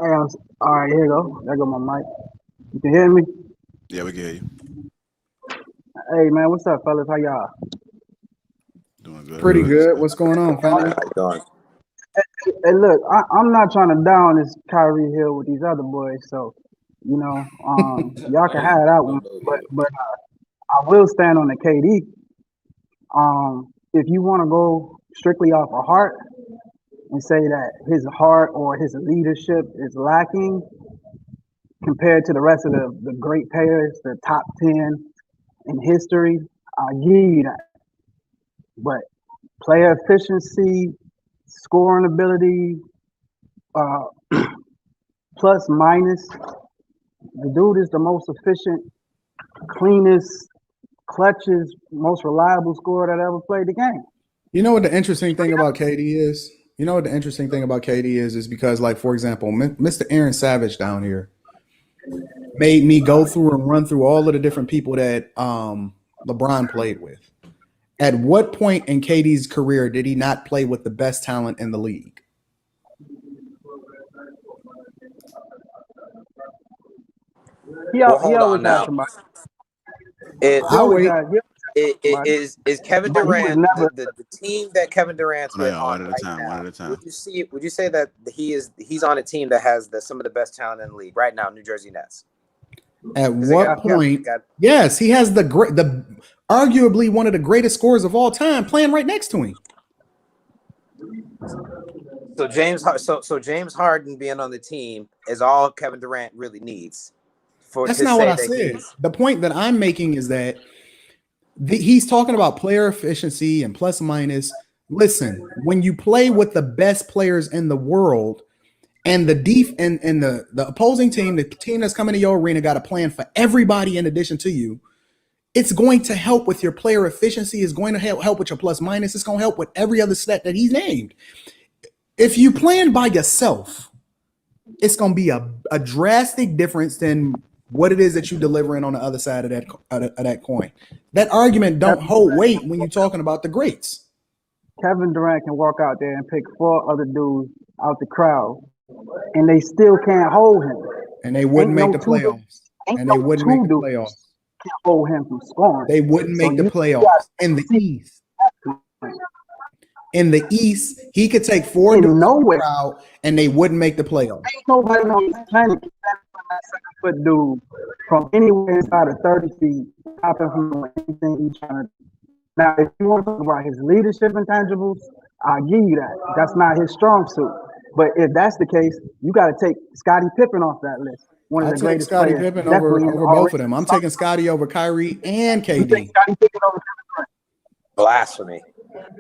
Hey, all right, here you go. There go my mic. You can hear me? Yeah, we can hear you. Hey, man, what's up, fellas? How y'all? Doing good. Pretty good. What's going on, family? Hey, look, I'm not trying to down this Kyrie Hill with these other boys, so y'all can have that one. But I will stand on the KD. If you want to go strictly off of heart and say that his heart or his leadership is lacking compared to the rest of the great players, the top 10 in history, I'll give you that. But player efficiency, scoring ability, plus minus, the dude is the most efficient, cleanest, clutches, most reliable scorer that ever played the game. You know what the interesting thing about KD is? You know what the interesting thing about KD is because, like, for example, Mr. Aaron Savage down here made me go through and run through all of the different people that LeBron played with. At what point in KD's career did he not play with the best talent in the league? Well, hold on now. Is Kevin Durant the team that Kevin Durant's with on right now? One at a time. Would you say that he's on a team that has some of the best talent in the league right now, New Jersey Nets? At what point? Yes, he has the arguably one of the greatest scorers of all time playing right next to him. So James Harden being on the team is all Kevin Durant really needs. That's not what I said. The point that I'm making is that he's talking about player efficiency and plus minus. Listen, when you play with the best players in the world and the opposing team, the team that's coming to your arena got a plan for everybody in addition to you, it's going to help with your player efficiency. It's going to help with your plus minus. It's going to help with every other stat that he's named. If you plan by yourself, it's going to be a drastic difference than what it is that you're delivering on the other side of that coin. That argument don't hold weight when you're talking about the greats. Kevin Durant can walk out there and pick 4 other dudes out the crowd, and they still can't hold him. And they wouldn't make the playoffs. And they wouldn't make the playoffs. Can't hold him from scoring. They wouldn't make the playoffs in the East. In the East, he could take 4 dudes out the crowd, and they wouldn't make the playoffs. Ain't nobody on this planet can that 7-foot dude from anywhere inside of 30 feet, stop him from doing anything he's trying to do. Now, if you want to talk about his leadership intangibles, I'll give you that. That's not his strong suit. But if that's the case, you got to take Scottie Pippen off that list. One of the greatest Scottie players. Pippen over both of them. I'm taking Scottie over Kyrie and KD. You take Scottie Pippen over Kevin Durant. Blasphemy.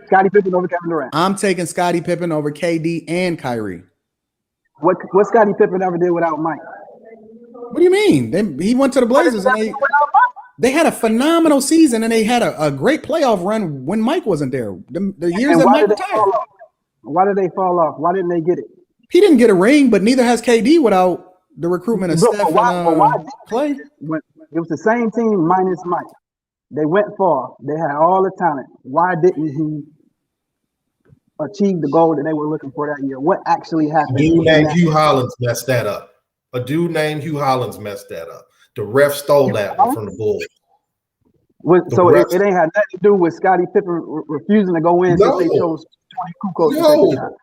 Scottie Pippen over Kevin Durant. I'm taking Scottie Pippen over KD and Kyrie. What Scottie Pippen ever did without Mike? What do you mean? He went to the Blazers and they had a phenomenal season and they had a great playoff run when Mike wasn't there. The years that Mike retired. Why did they fall off? Why didn't they get it? He didn't get a ring, but neither has KD without the recruitment of Steph and Clay. It was the same team minus Mike. They went far. They had all the talent. Why didn't he achieve the goal that they were looking for that year? What actually happened? A dude named Hugh Hollins messed that up. The ref stole that one from the Bulls. It ain't had nothing to do with Scottie Pippen refusing to go in because they chose 20 Kukoc.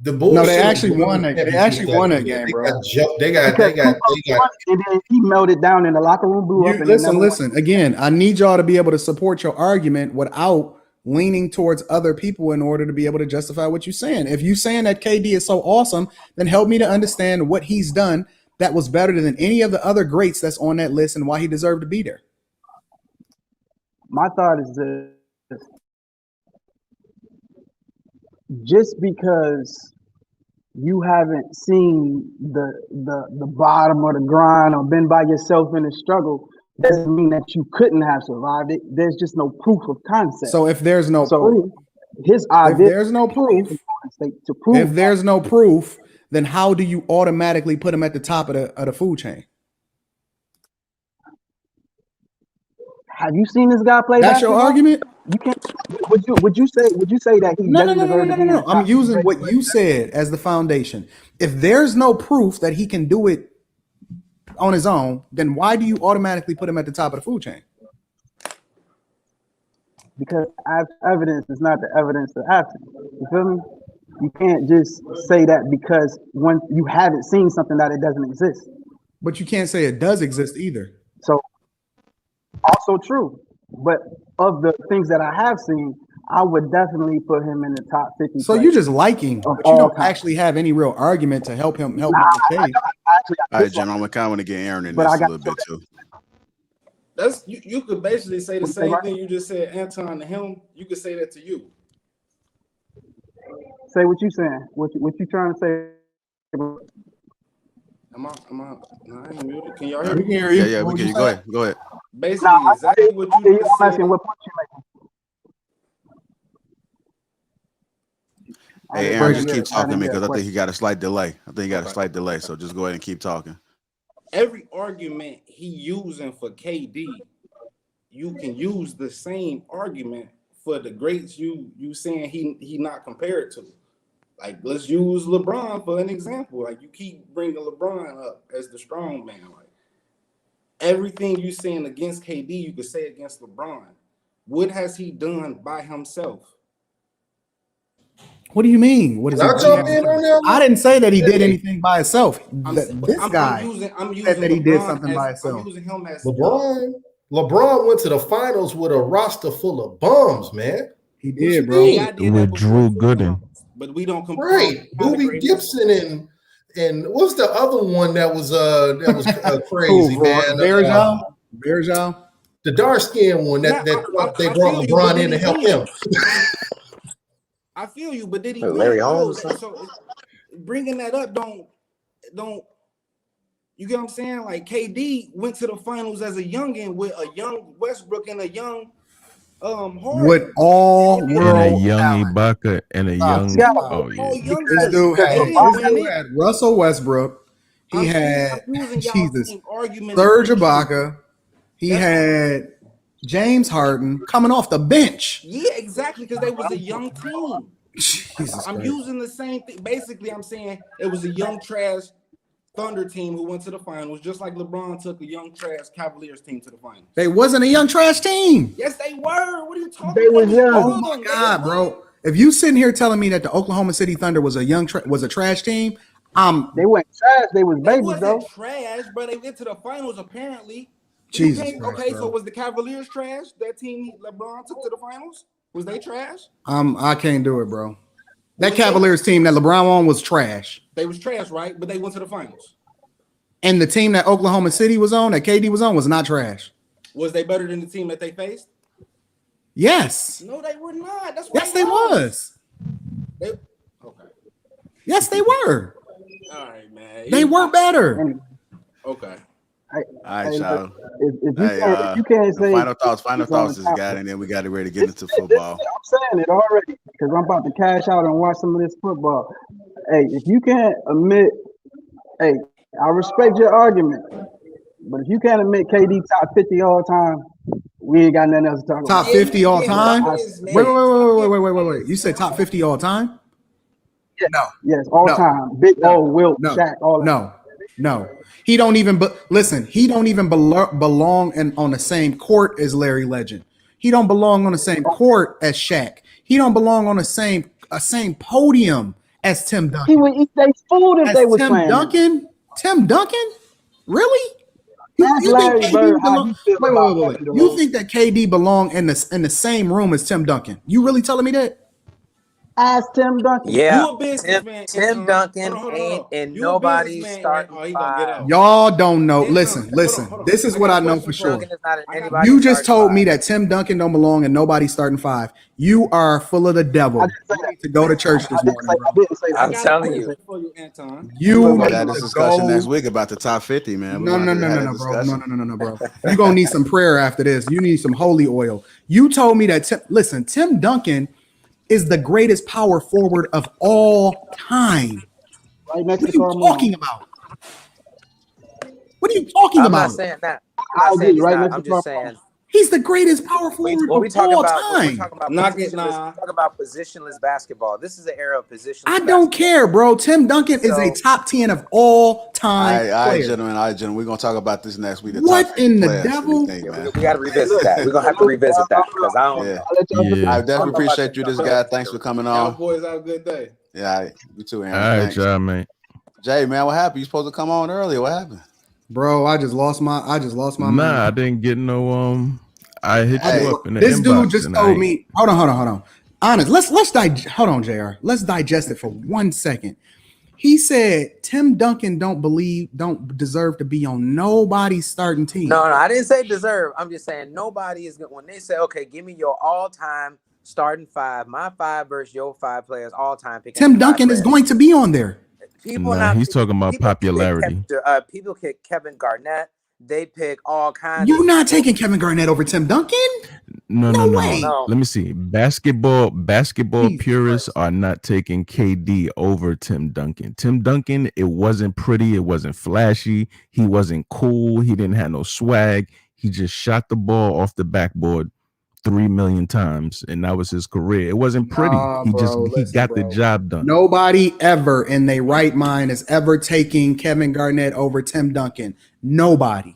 The Bulls. No, they actually won that. They actually won that game, bro. They got. And then he melted down in the locker room, blew up. Listen. Again, I need y'all to be able to support your argument without leaning towards other people in order to be able to justify what you're saying. If you're saying that KD is so awesome, then help me to understand what he's done that was better than any of the other greats that's on that list and why he deserved to be there. My thought is this. Just because you haven't seen the bottom of the grind or been by yourself in a struggle doesn't mean that you couldn't have survived it. There's just no proof of concept. So if there's no proof, if there's no proof, then how do you automatically put him at the top of the food chain? Have you seen this guy play? That's your argument. You can't. Would you say that he doesn't deserve to be? No. I'm using what you said as the foundation. If there's no proof that he can do it on his own, then why do you automatically put him at the top of the food chain? Because evidence is not the evidence of absence. You feel me? You can't just say that because when you haven't seen something that it doesn't exist. But you can't say it does exist either. So also true. But of the things that I have seen, I would definitely put him in the top 50. So you're just liking, but you don't actually have any real argument to help him make the case. All right, Jim, I'm kind of want to get Aaron in this a little bit too. That's you could basically say the same thing you just said, Anton, to him. You could say that to you. Say what you saying. What you trying to say? Am I? No, I ain't muted. Can y'all hear me? We can hear you. Yeah, we can. Go ahead. Go ahead. Basically, exactly what you just said. What point you making? Hey, Aaron, just keep talking, man, because I think he got a slight delay. So just go ahead and keep talking. Every argument he using for KD, you can use the same argument for the greats you saying he not compared to. Like, let's use LeBron for an example. Like, you keep bringing LeBron up as the strong man. Like, everything you saying against KD, you could say against LeBron. What has he done by himself? What do you mean? What is it? I didn't say that he did anything by himself. This guy said that he did something by himself. I'm using him as LeBron went to the finals with a roster full of bums, man. He did, bro. With Drew Gooden. But we don't compare. Right, Boobie Gibson and what's the other one that was crazy, man? Bergeron. The dark skinned one that they brought LeBron in to help him. I feel you, but did he Larry Holmes? So bringing that up don't you get what I'm saying? Like, KD went to the finals as a youngin with a young Westbrook and a young Harden. With all and a young Ibaka and a young This dude had Russell Westbrook. He had Jesus Serge Ibaka. He had James Harden coming off the bench. Yeah, exactly, because they was a young team. Jesus I'm Christ. using the same thing. Basically, I'm saying it was a young trash Thunder team who went to the finals, just like LeBron took a young trash Cavaliers team to the finals. They wasn't a young trash team. Yes, they were. What are you talking They about? was young. Oh my God, bro! If you sitting here telling me that the Oklahoma City Thunder was a trash team, they weren't trash. They was They babies, wasn't though. trash, but they went to the finals apparently. Jesus Okay, Christ, bro. so was the Cavaliers trash? That team LeBron took to the finals? Was they trash? I can't do it, bro. That Cavaliers team that LeBron on was trash. They was trash, right? But they went to the finals. And the team that Oklahoma City was on, that KD was on, was not trash. Was they better than the team that they faced? Yes. No, they were not. That's Yes, they was. Okay. Yes, they were. All right, man. They were better. Okay. All right, y'all. If you can't say final thoughts, this guy, and then we got it ready to get into football. I'm saying it already because I'm about to cash out and watch some of this football. Hey, if you can't admit, hey, I respect your argument, but if you can't admit KD top 50 all time, we ain't got nothing else to talk about. Top 50 all time? Wait. You said top 50 all time? Yeah. No. Yes, all time. Big O, Wilt, Shaq, all that. No. He don't even listen. He don't even belong on the same court as Larry Legend. He don't belong on the same court as Shaq. He don't belong on the same podium as Tim Duncan. He would eat their food if they was playing. Tim Duncan? Really? That's Larry Bird. Wait. You think that KD belong in the same room as Tim Duncan? You really telling me that? Ask Tim Duncan. Yeah, You a businessman, Tim Duncan ain't in nobody's starting five. Y'all don't know. Listen. This is what I know for sure. You just told me that Tim Duncan don't belong in nobody's starting five. You are full of the devil. You need to go to church this morning, bro. I'm telling you. You got this discussion next week about the top 50, man. No, bro. You're gonna need some prayer after this. You need some holy oil. You told me that Tim Duncan is the greatest power forward of all time. Right next what are you talking about? What are you talking about? I'm not saying that. I'm just saying he's the greatest power forward of all time. We're talking about positionless basketball. This is an era of positionless I don't care, bro. Tim Duncan is a top 10 of all time. All right, gentlemen. We're gonna talk about this next week. What in the devil? We got to revisit that. We're gonna have to revisit that because I don't. I definitely appreciate you, this guy. Thanks for coming on. Boys, have a good day. Yeah, you too, Aaron. All right, Thanks. y'all, man. Jay, man, what happened? You supposed to come on earlier. What happened? Bro, I just lost my Nah, I didn't get no. I hit you up in the this inbox. dude just told me. Hold on. Honest, hold on, JR. Let's digest it for 1 second. He said Tim Duncan don't deserve to be on nobody's starting team. No, I didn't say deserve. I'm just saying nobody is going. When they say, okay, give me your all-time starting five, my five versus your five players all-time. Tim Duncan is going to be on there. He's talking about popularity. People pick Kevin Garnett. They pick all kinds. You're not taking Kevin Garnett over Tim Duncan? No way. No. Let me see. Basketball purists are not taking KD over Tim Duncan. Tim Duncan, it wasn't pretty. It wasn't flashy. He wasn't cool. He didn't have no swag. He just shot the ball off the backboard 3 million times, and that was his career. It wasn't pretty. He got the job done. Nobody ever in their right mind is ever taking Kevin Garnett over Tim Duncan. Nobody.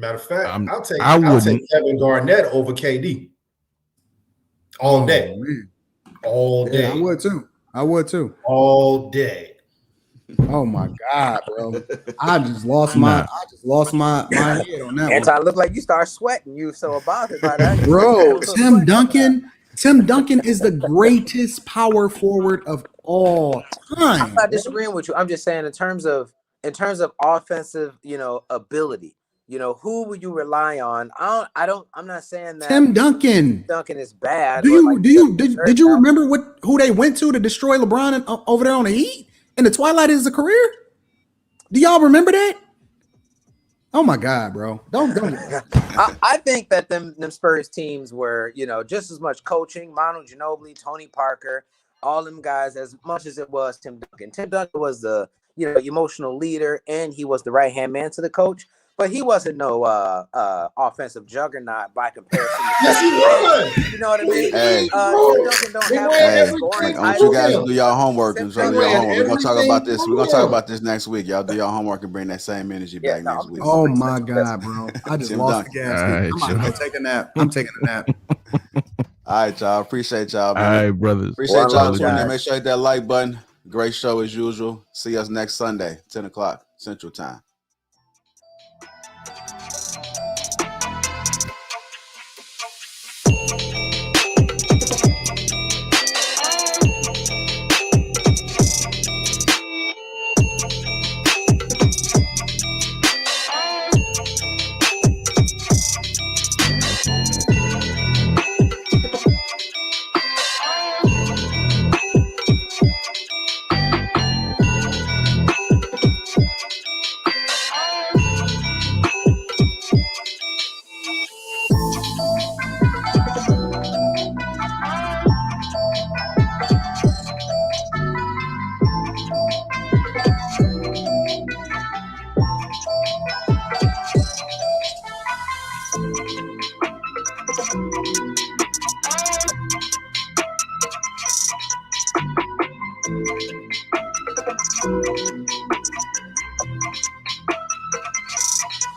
Matter of fact, I'll take Kevin Garnett over KD all day. All day. Yeah, I would too. All day. Oh my God, bro! I just lost my head on that. Anton, look like you start sweating. You so bothered by that, bro. Tim Duncan is the greatest power forward of all time. I'm not disagreeing with you. I'm just saying in terms of offensive, ability. Who would you rely on? I'm not saying that Tim Duncan is bad. Did you remember who they went to destroy LeBron over there on the Heat in the twilight of his career? Do y'all remember that? Oh my God, bro! Don't. I think that them Spurs teams were, just as much coaching, Manu Ginobili, Tony Parker, all them guys, as much as it was Tim Duncan. Tim Duncan was the emotional leader, and he was the right hand man to the coach. But he wasn't no offensive juggernaut by comparison. Yes, he was. You know what I mean? Hey, Tim Duncan don't have scoring. I want you guys to do y'all homework. We're gonna talk about this. We're gonna talk about this next week. Y'all do y'all homework and bring that same energy back next week. Oh my God, bro! I just Tim lost Duncan. the gas. I'm about to go take a nap. I'm taking a nap. All right, y'all. Appreciate y'all, man. All right, brothers. Appreciate y'all tuning in. Make sure you hit that like button. Great show as usual. See us next Sunday, 10 o'clock Central Time.